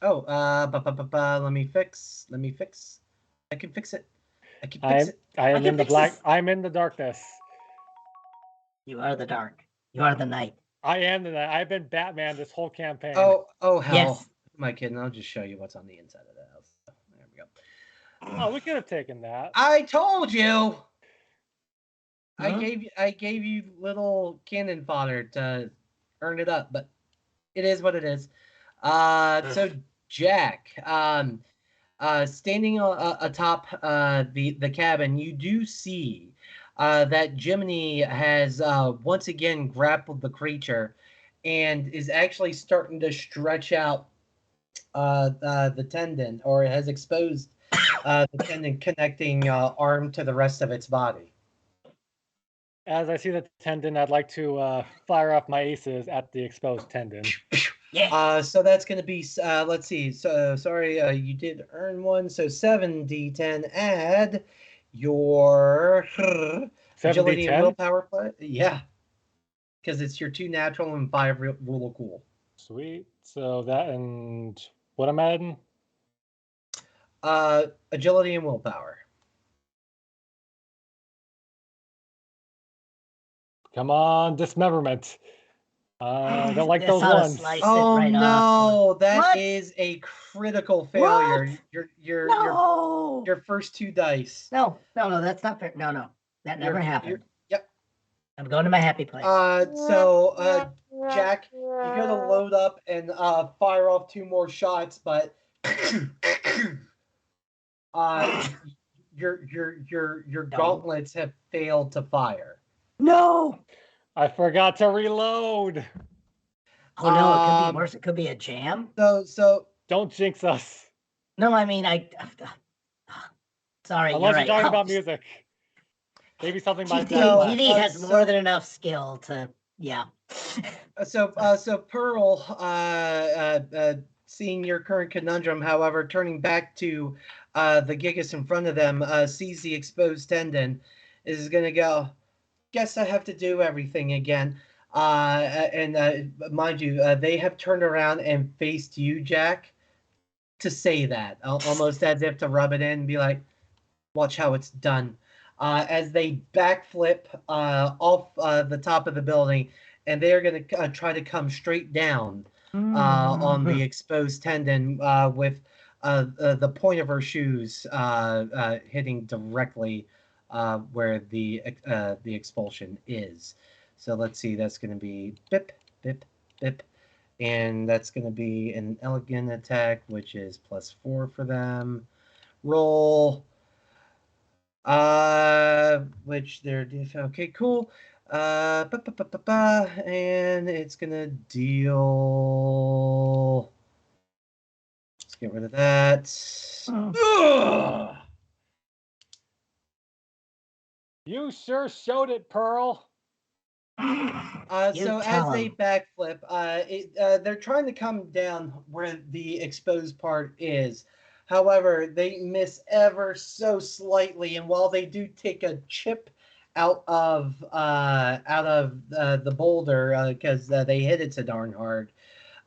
Oh, let me fix. I can fix it. I can fix it. I I am can in the fix black. this. I'm in the darkness. You are the dark. You are the night. I am the. I've been Batman this whole campaign. Oh, hell. Yes. Who am I kidding? I'll just show you what's on the inside of the house. There we go. Oh, we could have taken that. I told you. I Hmm? gave you little cannon fodder to earn it up, but it is what it is. So Jack, standing atop the cabin, you do see that Jiminy has once again grappled the creature and is actually starting to stretch out the tendon, or it has exposed the tendon connecting arm to the rest of its body. As I see the tendon, I'd like to fire off my aces at the exposed tendon. Yeah. So that's going to be, let's see. So sorry, you did earn one. So 7d10. Add your agility and 7d10? willpower play. Yeah, because it's your 2 natural and 5 rule of cool. Sweet. So that and what I'm adding? Agility and willpower. Come on, dismemberment. I don't like Yes, those I'll ones. slice it Oh right off. no, that What? is a critical failure. What? Your No. your first 2 dice. No, that's not fair. No, that never happened. Yep. I'm going to my happy place. Jack, you gotta load up and fire off 2 more shots, but your gauntlets have failed to fire. No. I forgot to reload. Oh no, it could be worse. It could be a jam. So Don't jinx us. No, I mean sorry, Unless you're you're talking right. about music. Maybe something by GD has more than enough skill to, yeah. So Pearl, seeing your current conundrum, however, turning back to the Gigas in front of them, sees the exposed tendon, is going to go, guess I have to do everything again. And mind you, they have turned around and faced you, Jack, to say that, almost as if to rub it in and be like, watch how it's done. As they backflip off the top of the building, and they're going to try to come straight down on the exposed tendon with the point of her shoes hitting directly where the expulsion is. So let's see, that's going to be bip, bip, bip. And that's going to be an elegant attack, which is +4 for them. Roll. Which they're okay, cool. And it's gonna deal. Let's get rid of that. Ugh! You sure showed it, Pearl. So as they backflip, they're trying to come down where the exposed part is. However, they miss ever so slightly, and while they do take a chip out of the boulder because they hit it so darn hard,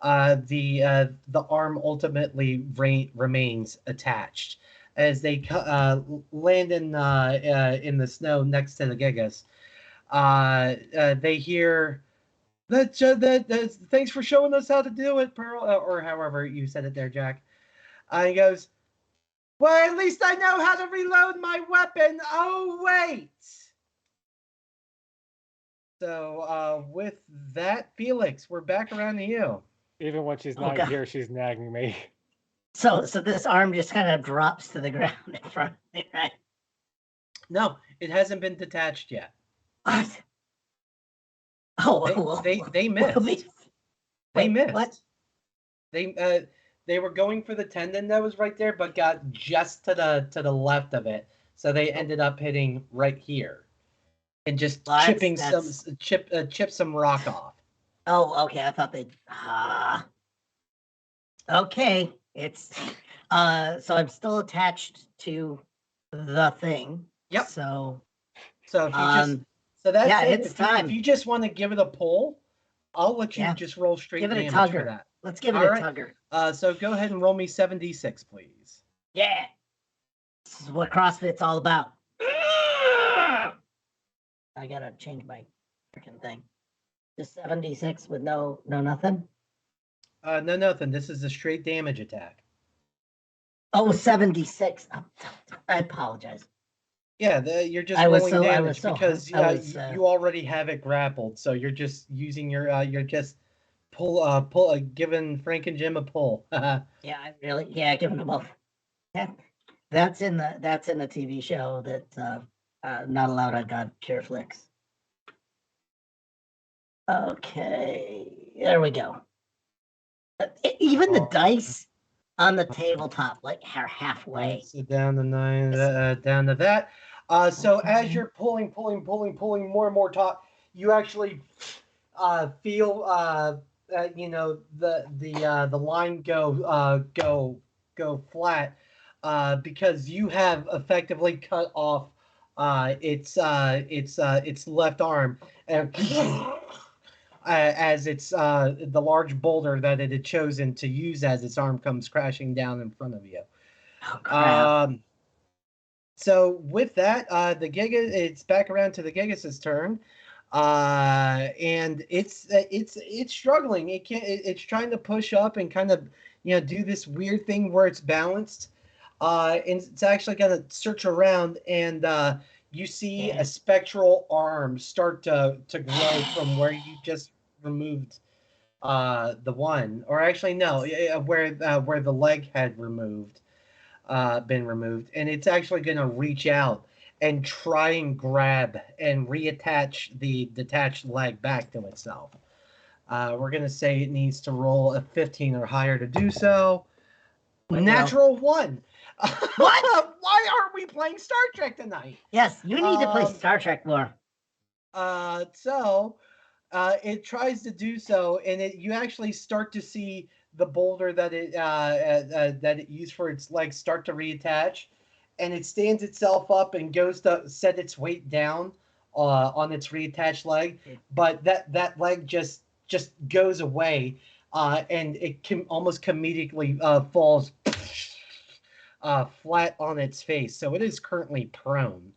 the arm ultimately remains attached as they land in the snow next to the Gigas. They hear that thanks for showing us how to do it, Pearl, or however you said it there, Jack. He goes, well, at least I know how to reload my weapon. Oh, wait. So with that, Felix, we're back around to you. Even when she's Oh, not God. here, she's nagging me. So this arm just kind of drops to the ground in front of me, right? No, it hasn't been detached yet. What? Oh, They missed. They Wait, missed. what? They were going for the tendon that was right there, but got just to the left of it. So they ended up hitting right here, and just Well, chipping that's- chip some rock off. Oh, okay. I thought they. Okay. It's so I'm still attached to the thing. Yep. So So if you so that's yeah, it. it's time. If you just want to give it a pull, I'll let you just roll straight give it a damage for tugger. that. Let's give it All a right. tugger. So go ahead and roll me 7d6, please. Yeah. This is what CrossFit's all about. I gotta change my freaking thing. Just 76 with no nothing. No, nothing. This is a straight damage attack. Oh, 76. I apologize. Yeah, you're just I was rolling so- I damage was so- because I was, you already have it grappled, so you're just using your you're just giving Frank and Jim a pull. Yeah, give them both. That's in the TV show that not allowed on God Pure Flicks. Okay, there we go. Even the dice on the tabletop like are halfway. So down to 9, down to that. So as you're pulling more and more taut, you actually feel the line go flat because you have effectively cut off its left arm and as it's the large boulder that it had chosen to use as its arm comes crashing down in front of you. Oh, crap. So with that, the Giga, it's back around to the Gigas's turn, and it's struggling. It's trying to push up and kind of do this weird thing where it's balanced, and it's actually gonna search around, and you see a spectral arm start to grow from where you just removed the one, or actually no, where the leg had been removed, and it's actually going to reach out and try and grab and reattach the detached leg back to itself. We're going to say it needs to roll a 15 or higher to do so. Natural 1. What? Why aren't we playing Star Trek tonight? Yes, you need to play Star Trek more. So it tries to do so, and you actually start to see the boulder that it used for its legs start to reattach, and it stands itself up and goes to set its weight down on its reattached leg, but that leg just goes away, and it almost comedically falls flat on its face, so it is currently prone.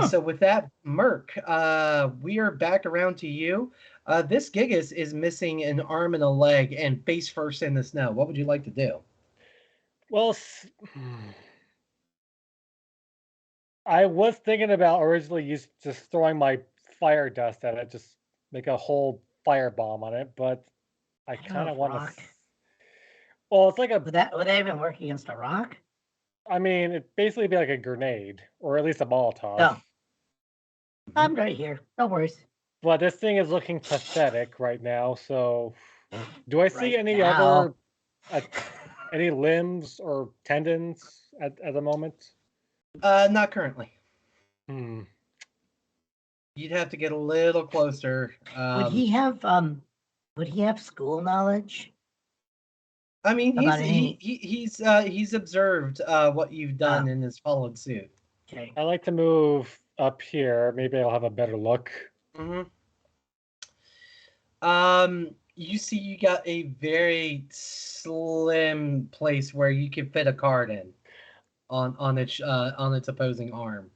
So with that, Merc, we are back around to you. This Gigas is missing an arm and a leg and face first in the snow. What would you like to do? Well, I was thinking about originally just throwing my fire dust at it, just make a whole firebomb on it, but I kind of want to. Well, it's like a. Would that even work against a rock? I mean, it basically be like a grenade, or at least a Molotov. No. I'm right here. No worries. But this thing is looking pathetic right now. So, do I see Right any now. other, any limbs or tendons at the moment? Not currently. Hmm. You'd have to get a little closer. Would he have school knowledge? I mean, about he's observed what you've done and has followed suit. Okay. I like to move up here. Maybe I'll have a better look. Mm-hmm. You see, you got a very slim place where you can fit a card in on its opposing arm.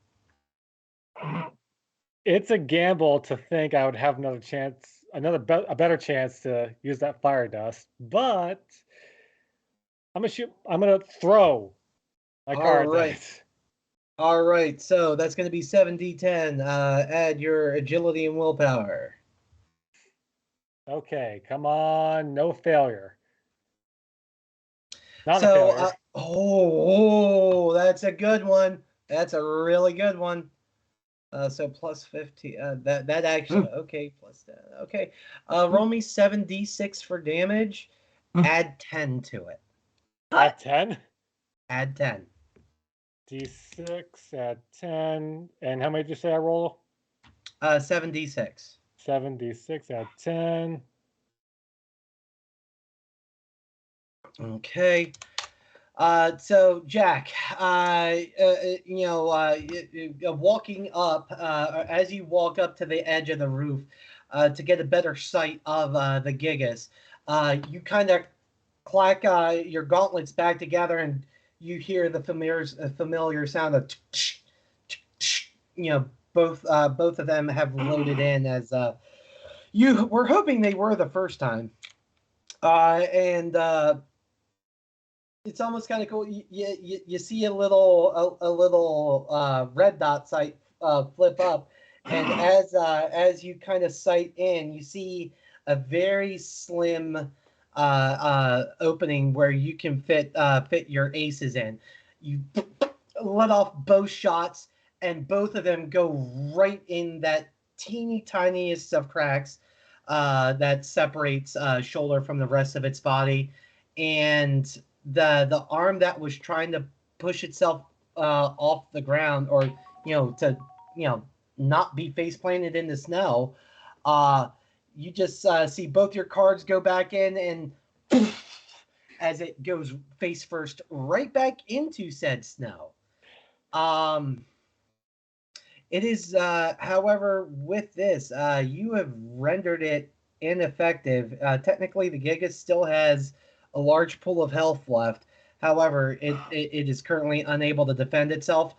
It's a gamble to think I would have another chance, a better chance to use that fire dust, but I'm gonna throw my cards at it. All right, so that's going to be 7d10. Add your agility and willpower. Okay, come on, no failure. Not a So, failure. that's a good one. That's a really good one. So plus 50. That actually okay. Plus that. Okay. Roll me 7d6 for damage. Add 10 to it. At 10. Add 10. D6 at 10. And how many did you say I roll? 7d6. 7d6 at 10. Okay. So Jack, walking up, as you walk up to the edge of the roof, to get a better sight of the Gigas, you kind of clack your gauntlets back together, and you hear the familiar sound of, both of them have loaded in as you were hoping they were the first time, and. It's almost kind of cool. You see a little red dot sight flip up, and as you kind of sight in, you see a very slim opening where you can fit your aces in. You let off both shots, and both of them go right in that teeny tiniest of cracks that separates shoulder from the rest of its body, and the arm that was trying to push itself off the ground, or to not be face planted in the snow, you just see both your cards go back in, and as it goes face first right back into said snow. It is, however, with this, you have rendered it ineffective. Technically, the Giga still has a large pool of health left. However, it is currently unable to defend itself.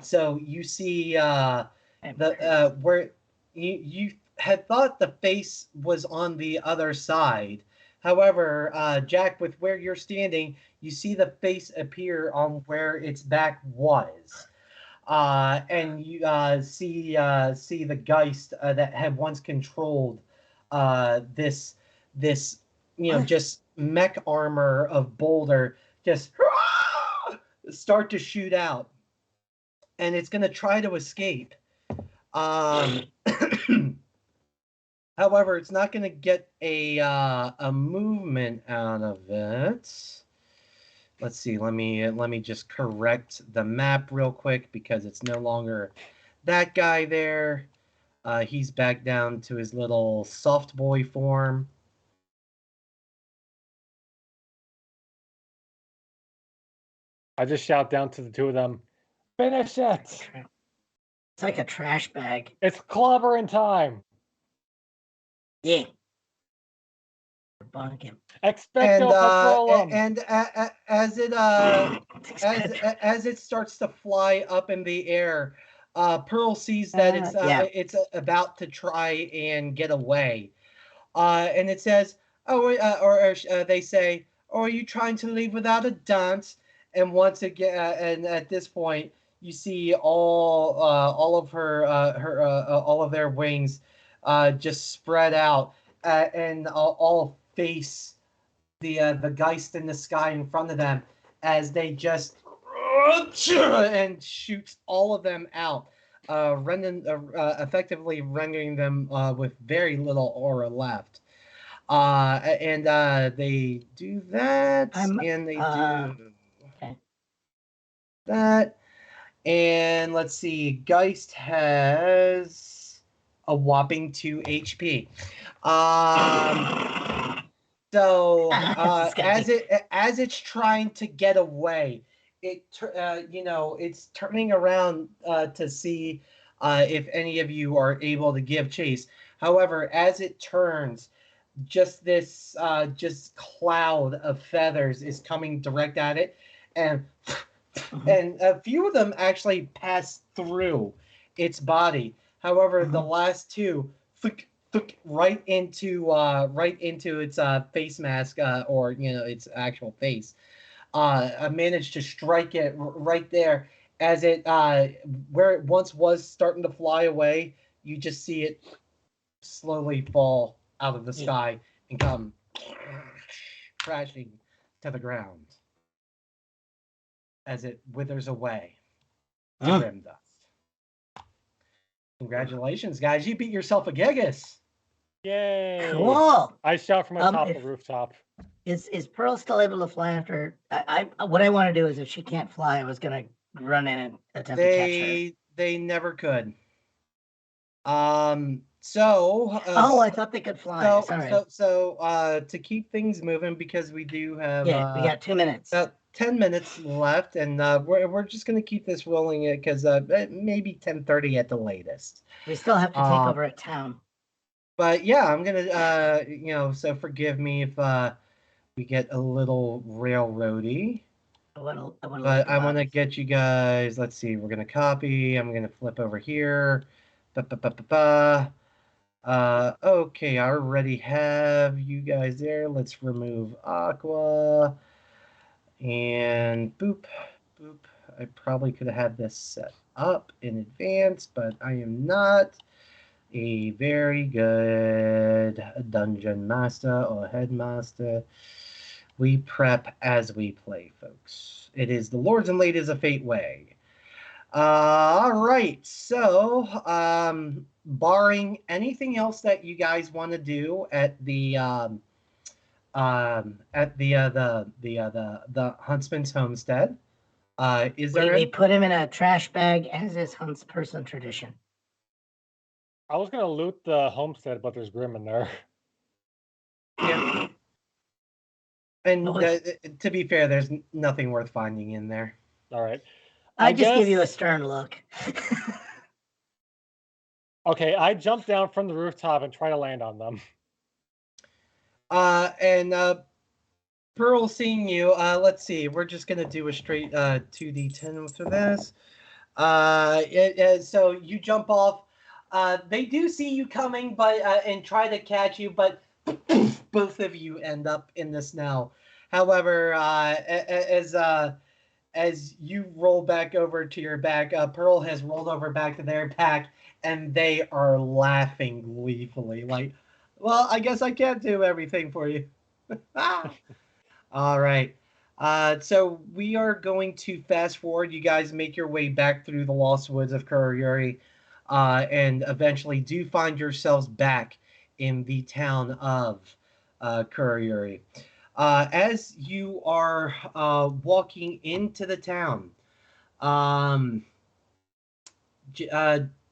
So you see where you had thought the face was on the other side. However, Jack, with where you're standing, you see the face appear on where its back was. And you see the Geist that had once controlled this just mech armor of Boulder just start to shoot out, and it's going to try to escape. However, it's not going to get a movement out of it. Let's see. Let me just correct the map real quick, because it's no longer that guy there. He's back down to his little soft boy form. I just shout down to the two of them, finish it! It's like a trash bag. It's clobbering time! Yeah. Bonk him. Expecto Patronum! And as it starts to fly up in the air, Pearl sees that it's about to try and get away, and it says, they say, "Oh, are you trying to leave without a dance?" And once again, and at this point, you see all of all of their wings just spread out, and all face the Geist in the sky in front of them, as they just and shoots all of them out, effectively rendering them with very little aura left. And they do that, and they do that. And let's see, Geist has a whopping 2 HP. So as it's trying to get away, it's turning around to see if any of you are able to give chase. However, as it turns, just this just cloud of feathers is coming direct at it, and and a few of them actually pass through its body. However, the last two right into its face mask, or its actual face, managed to strike it right there, as it where it once was starting to fly away. You just see it slowly fall out of the sky and come crashing to the ground. as it withers away to Mm. rim dust. Congratulations, guys! You beat yourself a Gigas. Yay! Cool. I shout from atop the If- rooftop. Is Pearl still able to fly after? What I want to do is, if she can't fly, I was gonna run in and attempt to catch her. They never could. Oh, I thought they could fly. Sorry. To keep things moving, because we do have Yeah, we got 2 minutes. about 10 minutes left, and we're just gonna keep this rolling it because maybe 10:30 at the latest. We still have to take over a town. But yeah, I'm gonna so forgive me if we get a little railroady. But I want to get you guys. Let's see. We're gonna copy. I'm gonna flip over here. Okay, I already have you guys there. Let's remove Aqua. And boop, boop. I probably could have had this set up in advance, but I am not a very good dungeon master or headmaster. We prep as we play, folks. It is the Lords and Ladies of Fate way. All right. So, barring anything else that you guys want to do at the huntsman's homestead, is there? We put him in a trash bag, as is huntsperson tradition. I was gonna loot the homestead, but there's Grim in there. Yeah. And to be fair, there's nothing worth finding in there. All right. I just give you a stern look. Okay, I jump down from the rooftop and try to land on them. Pearl, seeing you, let's see. We're just gonna do a straight 2d10 for this. So you jump off. They do see you coming, but and try to catch you, but both of you end up in the snow. However, as you roll back over to your back, Pearl has rolled over back to their back, and they are laughing gleefully. Like, well, I guess I can't do everything for you. All right. So we are going to fast forward. You guys make your way back through the Lost Woods of Kurayuri, and eventually do find yourselves back in the town of Kurayuri. As you are walking into the town,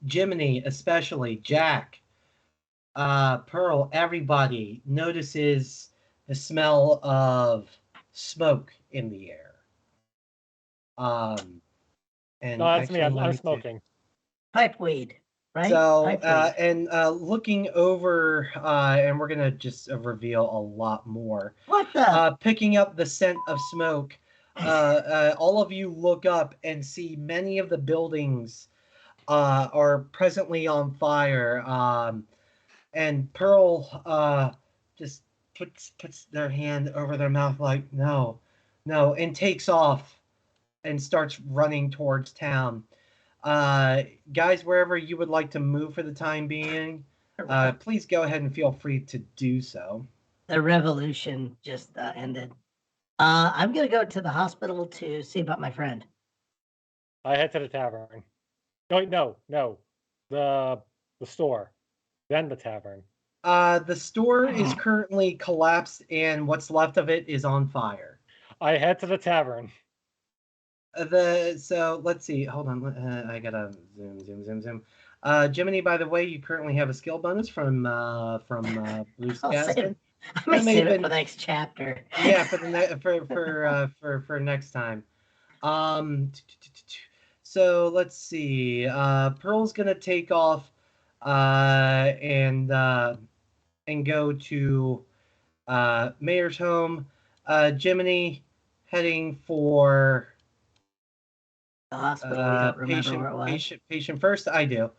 Jiminy, especially Jack, Pearl, everybody notices the smell of smoke in the air. And no, that's me. I'm smoking. Pipe weed, right? So, looking over, and we're gonna just reveal a lot more. What the? Picking up the scent of smoke, all of you look up and see many of the buildings are presently on fire. And Pearl just puts their hand over their mouth like, no, and takes off and starts running towards town. Guys, wherever you would like to move for the time being, please go ahead and feel free to do so. The revolution just ended. I'm gonna go to the hospital to see about my friend. I head to the tavern. No. The store, then the tavern. The store is currently collapsed, and what's left of it is on fire. I head to the tavern. So let's see. Hold on. I gotta zoom. Jiminy, by the way, you currently have a skill bonus from Bruce Gaston. I'm gonna save it for the next chapter. Yeah, for for next time. So let's see. Pearl's gonna take off and go to Mayor's home. Jiminy heading for the hospital. We don't remember where it was. Patient first. I do.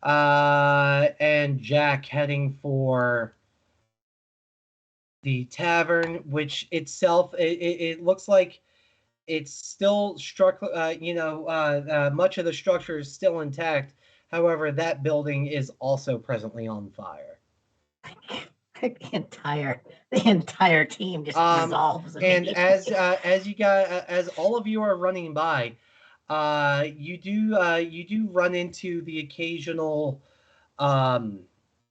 And Jack heading for the tavern, which itself it looks like it's still struck. Much of the structure is still intact. However, that building is also presently on fire. The entire team just dissolves. And immediately. as you guys, as all of you are running by, you do run into the occasional.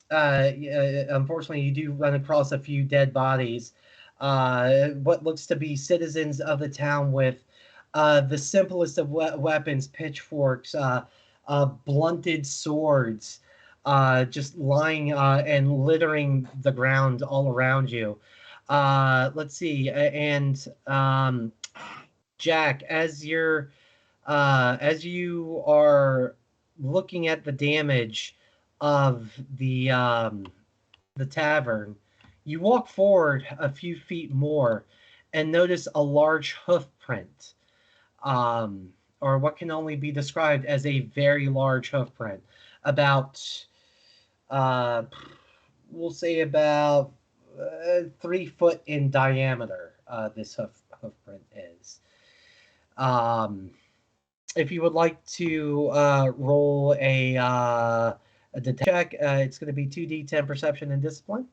Unfortunately, you do run across a few dead bodies. What looks to be citizens of the town with the simplest of weapons, pitchforks, blunted swords, just lying and littering the ground all around you. Let's see, and Jack, as you are looking at the damage of the tavern, you walk forward a few feet more and notice a large hoof print, or what can only be described as a very large hoof print, about we'll say about 3 foot in diameter. This hoof print is. If you would like to roll a detect check, it's going to be 2d10 perception and discipline.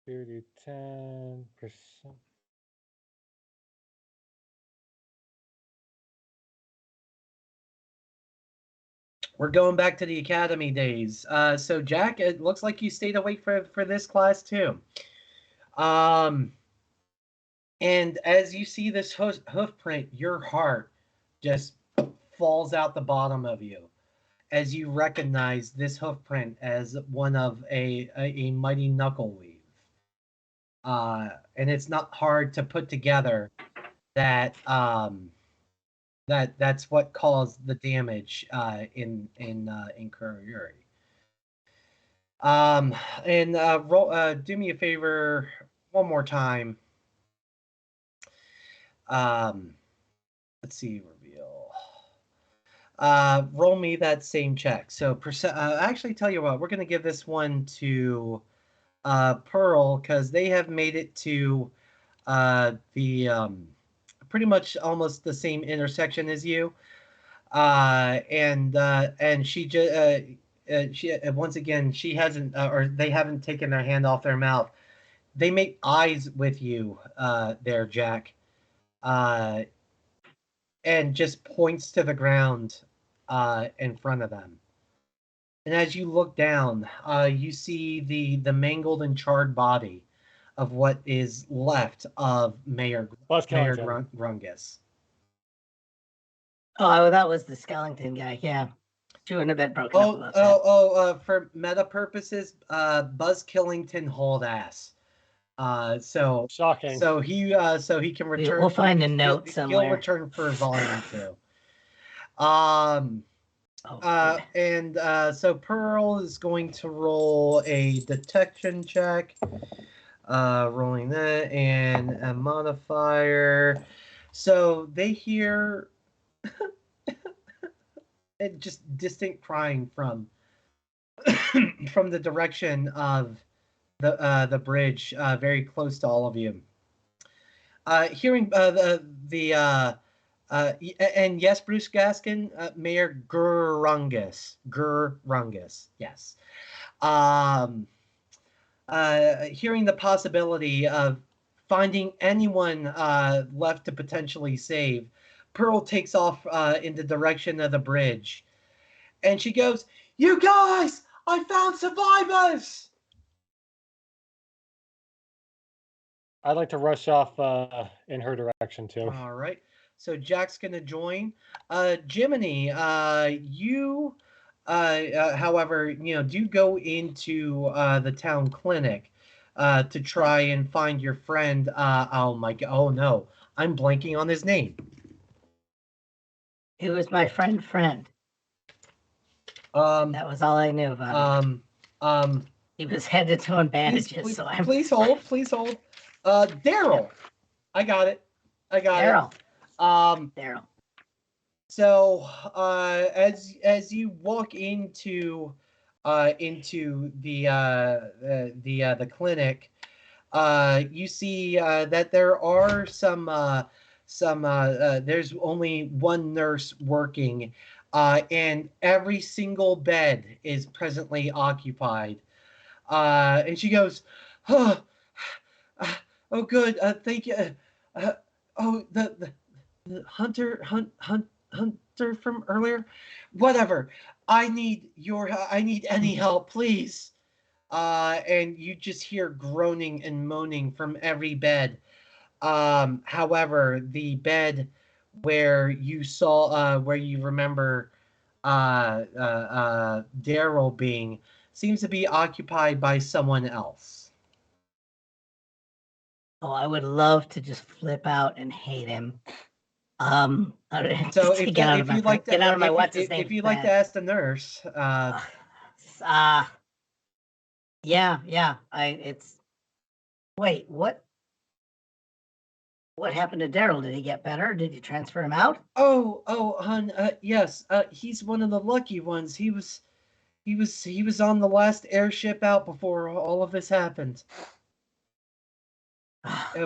2d10%. We're going back to the academy days. So Jack, it looks like you stayed awake for this class too. And as you see this hoof print, your heart just falls out the bottom of you as you recognize this hoof print as one of a mighty knuckle weave. And it's not hard to put together that that's what caused the damage in Kurayuri. And do me a favor one more time. Let's see, reveal. Roll me that same check. So actually, tell you what, we're going to give this one to Pearl, because they have made it to the pretty much almost the same intersection as you, and she just she once again, she hasn't or they haven't taken their hand off their mouth. They make eyes with you there, Jack, and just points to the ground in front of them. And as you look down, you see the mangled and charred body of what is left of Mayor Grungus. Oh, that was the skeleton guy. Yeah, chewing a bit broken up. For meta purposes, Buzz Killington hauled ass. So shocking. So he can return. We'll find a note somewhere. He'll return for volume 2. So Pearl is going to roll a detection check. Rolling that and a modifier. So they hear just distant crying from the direction of the bridge, very close to all of you. Hearing and yes, Bruce Gaskin, Mayor Gurungus, yes. Hearing the possibility of finding anyone left to potentially save, Pearl takes off in the direction of the bridge. And she goes, "You guys, I found survivors!" I'd like to rush off in her direction too. All right. So Jack's going to join. Jiminy, you, however, do go into the town clinic to try and find your friend. Oh no, I'm blanking on his name. It was my friend. That was all I knew about him. He was headed to bandages. Please hold. Daryl. I got it. Daryl. Daryl. So as you walk into the clinic, you see that there are some there's only one nurse working, and every single bed is presently occupied. And she goes, "Oh, oh, good. Thank you. Uh, oh, the hunter from earlier. Whatever. I need any help, please." And you just hear groaning and moaning from every bed. However, the bed where you saw, where you remember Daryl being, seems to be occupied by someone else. Oh, I would love to just flip out and hate him. So to get out of my get out of my what's his name. if you'd like to ask the nurse, yeah. It's wait, what happened to Daryl? Did he get better? Did you transfer him out? oh, hun, yes, he's one of the lucky ones. He was on the last airship out before all of this happened.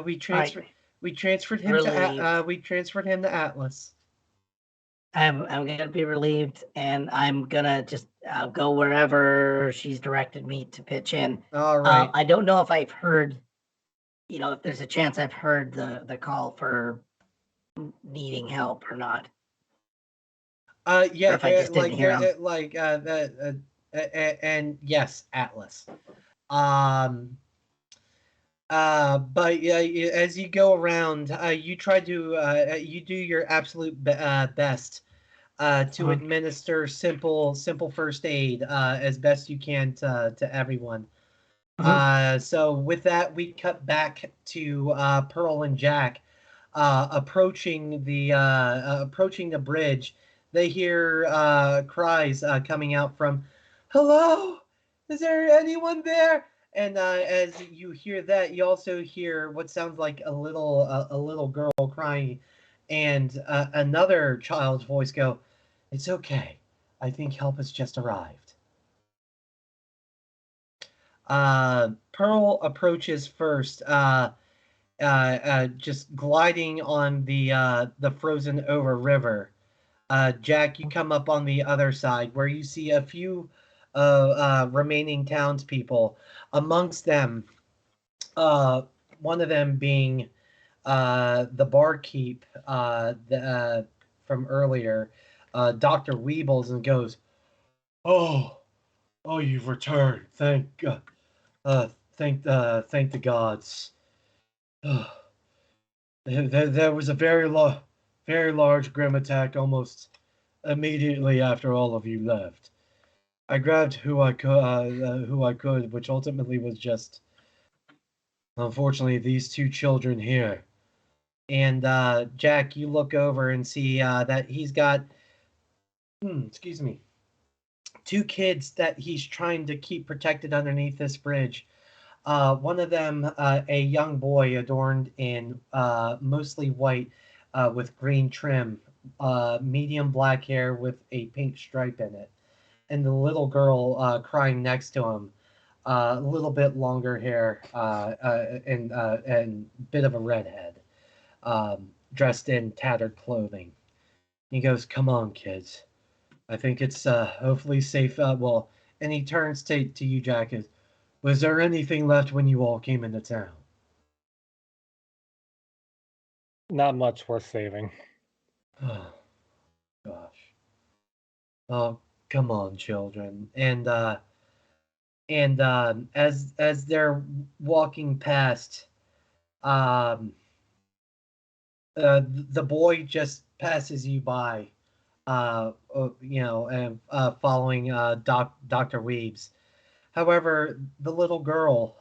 We transferred Right. we transferred him to Atlas. I'm gonna be relieved, and I'm gonna just go wherever she's directed me to pitch in. All right. I don't know if I've heard, if there's a chance I've heard the call for needing help or not. Yeah, Or if I just didn't hear him. and yes, Atlas. But yeah, as you go around, you try to you do your absolute best to administer simple first aid as best you can to everyone. So with that, we cut back to Pearl and Jack approaching the bridge. They hear cries coming out from, "Hello, is there anyone there?" And as you hear that, you also hear what sounds like a little girl crying, and another child's voice go, "It's okay. I think help has just arrived." Pearl approaches first, just gliding on the frozen over river. Jack, you come up on the other side where you see a few remaining townspeople. Amongst them, one of them being the barkeep from earlier, Dr. Weebles, and goes, "Oh, you've returned. Thank the gods. There was a very large grim attack almost immediately after all of you left. I grabbed who I could, which ultimately was just, unfortunately, these two children here." And Jack, you look over and see that he's got, excuse me, two kids that he's trying to keep protected underneath this bridge. One of them, a young boy adorned in mostly white with green trim, medium black hair with a pink stripe in it. And the little girl crying next to him, a little bit longer hair and bit of a redhead, dressed in tattered clothing. He goes, "Come on, kids. I think it's hopefully safe." And he turns to you, Jack. Was there anything left when you all came into town? Not much worth saving. Oh, gosh. Oh, come on, children. And as they're walking past, the boy just passes you by, and following Dr. Weebs. However, the little girl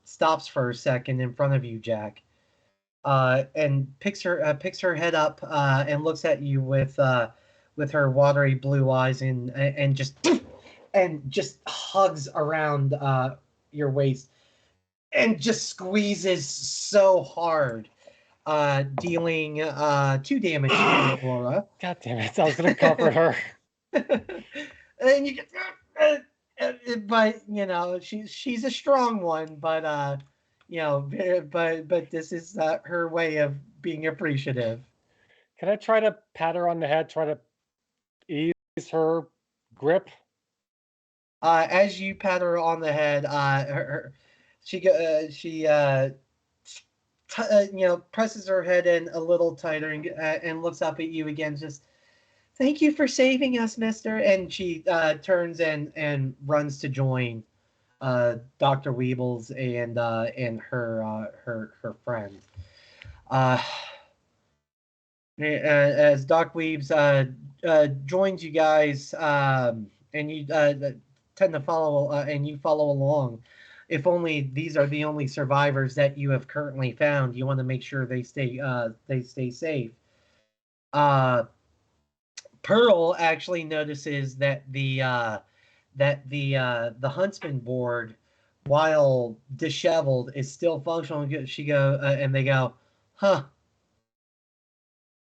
stops for a second in front of you, Jack, and picks her head up and looks at you with her watery blue eyes and just hugs around your waist and just squeezes so hard, dealing 2 damage to your aura. God damn it! I was gonna comfort her. And you get, but she's a strong one, but but this is her way of being appreciative. Can I try to pat her on the head, try to ease her grip? As you pat her on the head, she presses her head in a little tighter and looks up at you again. Just thank you for saving us, Mister. And she turns and runs to join Dr. Weebles and her friend. As Doc Weebs joins you guys, and you tend to follow, and you follow along. If only these are the only survivors that you have currently found, you want to make sure they stay safe. Pearl actually notices that the huntsman board, while disheveled, is still functional. And they go, huh.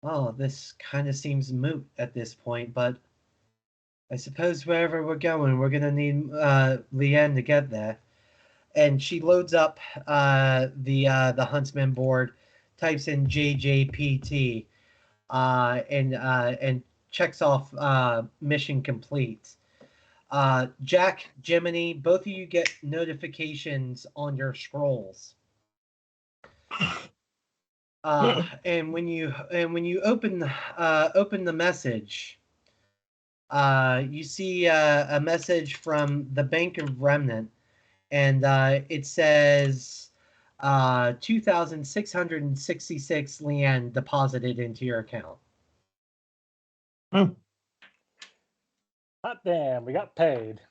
Oh, this kind of seems moot at this point, but I suppose wherever we're going, we're gonna need Leanne to get there. And she loads up the huntsman board, types in JJPT, and checks off mission complete. Jack, Jiminy, both of you get notifications on your scrolls. And when you open the message, you see a message from the Bank of Remnant, and it says 2,666 Leanne deposited into your account. Hot damn, we got paid.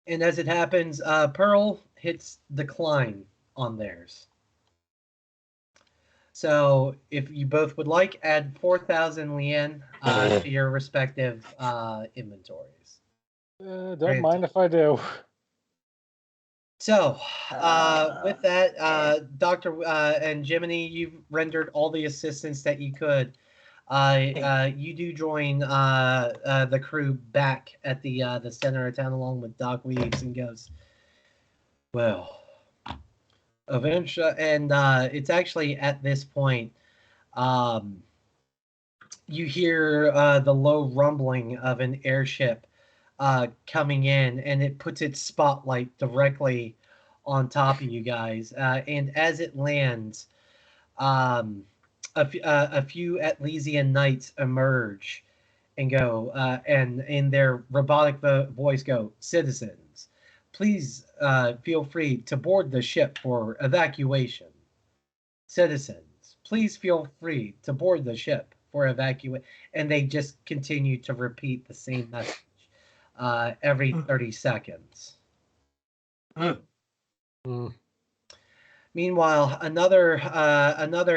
And as it happens, Pearl hits decline on theirs. So if you both would like, add 4,000 Leanne to your respective inventories. Don't mind if I do. So with that, Dr. And Jiminy, you've rendered all the assistance that you could. You do join the crew back at the center of town along with Doc Weaves and goes, well, eventually, and it's actually at this point you hear the low rumbling of an airship coming in, and it puts its spotlight directly on top of you guys. And as it lands, a few Atlesian knights emerge and go, and in their robotic voice go, citizens, please feel free to board the ship for evacuation. Citizens, please feel free to board the ship for evacuation. And they just continue to repeat the same message every 30 seconds. Meanwhile, another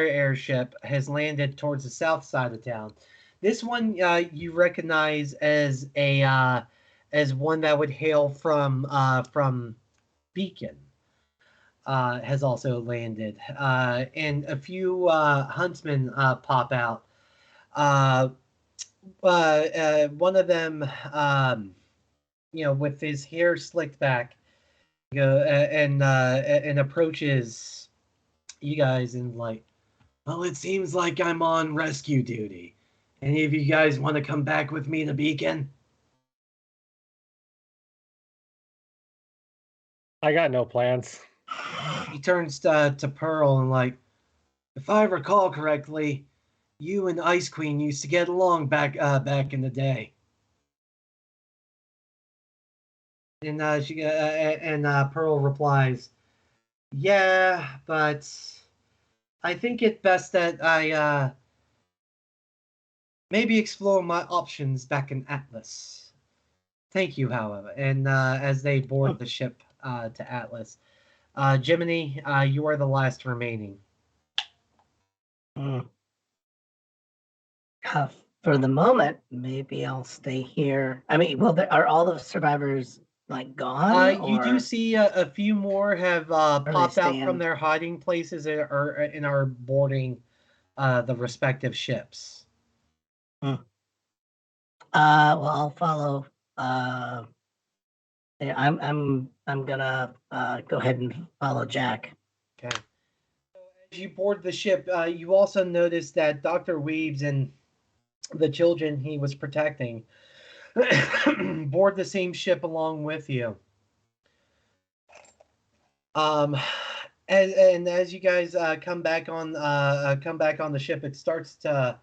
airship has landed towards the south side of town. This one you recognize as one that would hail from Beacon. Has also landed, and a few huntsmen pop out. One of them, with his hair slicked back, and approaches you guys and like, well, it seems like I'm on rescue duty. Any of you guys want to come back with me to Beacon? I got no plans. He turns to Pearl and like, if I recall correctly, you and Ice Queen used to get along back in the day. And Pearl replies, yeah, but I think it best that I maybe explore my options back in Atlas. Thank you, however. And as they board the ship to Atlas, Jiminy, you are the last remaining. For the moment, maybe I'll stay here. I mean, well, are all the survivors like gone? You do see a few more have popped out from stand? their hiding places and are boarding the respective ships. Well, I'll follow. Yeah, I'm gonna go ahead and follow Jack. Okay. As you board the ship, you also notice that Dr. Weaves and the children he was protecting board the same ship along with you. As you guys come back on the ship, it starts to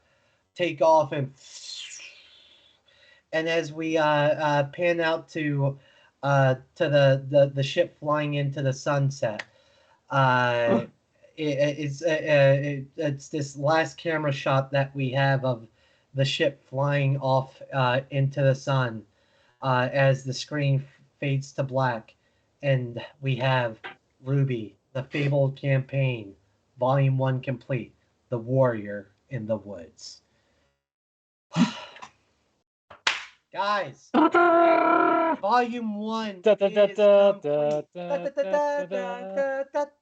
take off, and as we pan out to the ship flying into the sunset, it's this last camera shot that we have of the ship flying off into the sun as the screen fades to black, and we have RWBY, the Fabled campaign, Volume 1 complete, The Warrior in the Woods. Guys, Volume 1 Da, da, da, is da, complete. da, da,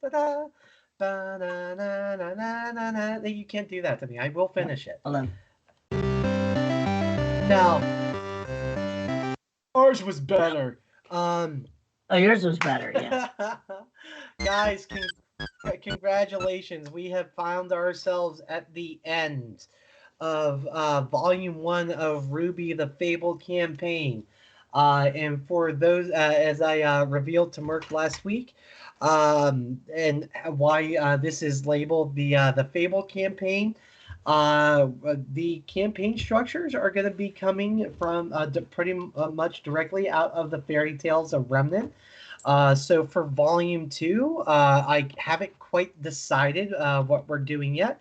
da, You can't do that to me. I will finish it. Hold on. Now, ours was better. Oh, yours was better, yeah. Guys, congratulations. We have found ourselves at the end of Volume 1 of RWBY, the Fabled campaign. And for those, as I revealed to Merc last week, and why this is labeled the Fabled campaign, the campaign structures are going to be coming from pretty much directly out of the fairy tales of Remnant. So for Volume 2, I haven't quite decided what we're doing yet.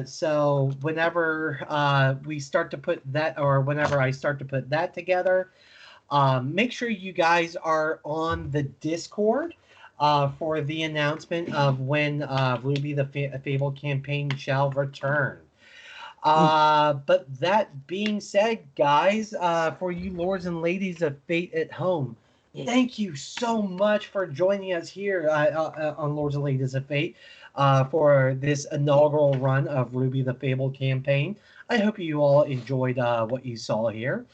So whenever we start to put that, or whenever I start to put that together, make sure you guys are on the Discord for the announcement of when RWBY the Fable campaign shall return. But that being said, guys, for you lords and ladies of Fate at home, thank you so much for joining us here on Lords and Ladies of Fate for this inaugural run of RWBY the Fable campaign. I hope you all enjoyed what you saw here.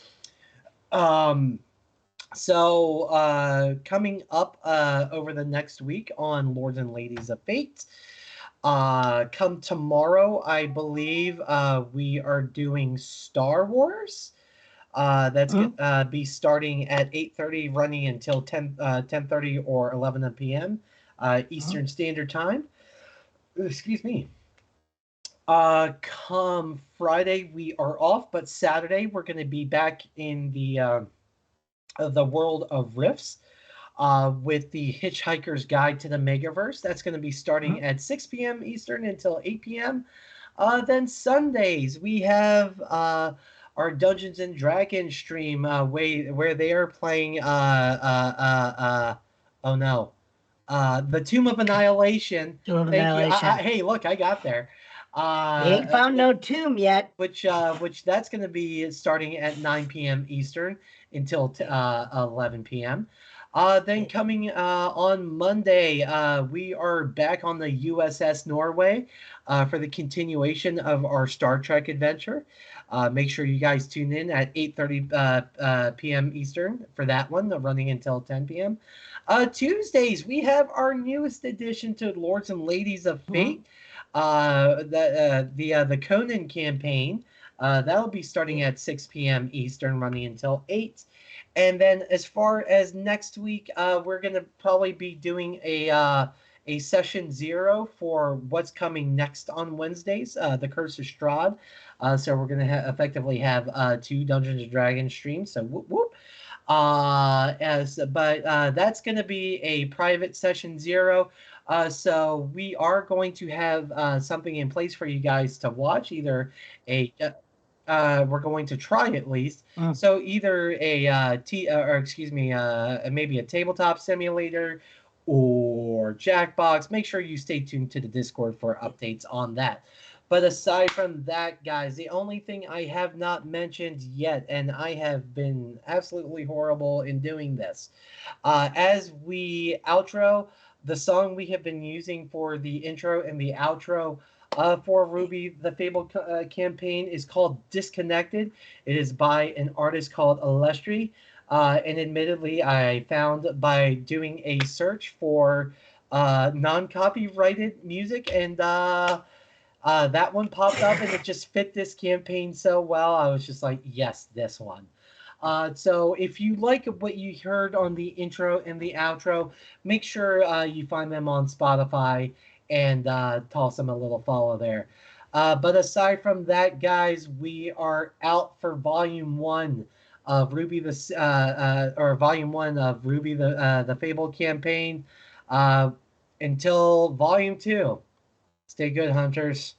So coming up over the next week on Lords and Ladies of Fate, come tomorrow, I believe we are doing Star Wars. That's going to be starting at 8:30, running until 10:30 or 11 p.m. Eastern Standard Time. Excuse me. Come Friday, we are off, but Saturday we're going to be back in the World of Rifts with the Hitchhiker's Guide to the Megaverse. That's going to be starting at 6 p.m. Eastern until 8 p.m. Then Sundays, we have our Dungeons and Dragons stream where they are playing the Tomb of Annihilation. Tomb of Thank Annihilation. you. Hey, look, I got there. We ain't found no tomb yet. Which that's going to be starting at 9 p.m. Eastern until 11 p.m. Then coming on Monday, we are back on the USS Norway for the continuation of our Star Trek adventure. Make sure you guys tune in at 8:30 p.m. Eastern for that one, running until 10 p.m. Tuesdays, we have our newest addition to Lords and Ladies of Fate, the Conan campaign. That'll be starting at 6 p.m. Eastern, running until 8. And then as far as next week, we're going to probably be doing a session 0 for what's coming next on Wednesdays, the Curse of Strahd. So we're going to effectively have 2 Dungeons & Dragons streams. So whoop whoop. But that's going to be a private session 0. So we are going to have something in place for you guys to watch, either we're going to try at least. So either maybe a tabletop simulator or Jackbox. Make sure you stay tuned to the Discord for updates on that. But aside from that, guys, the only thing I have not mentioned yet, and I have been absolutely horrible in doing this, as we outro, the song we have been using for the intro and the outro for RWBY, the Fable campaign, is called Disconnected. It is by an artist called Alestri. And admittedly, I found by doing a search for non-copyrighted music, and that one popped up, and it just fit this campaign so well. I was just like, yes, this one. So if you like what you heard on the intro and the outro, make sure you find them on Spotify and toss them a little follow there. But aside from that, guys, we are out for Volume 1 of RWBY or Volume 1 of RWBY the Fabled campaign. Until Volume 2, stay good, hunters.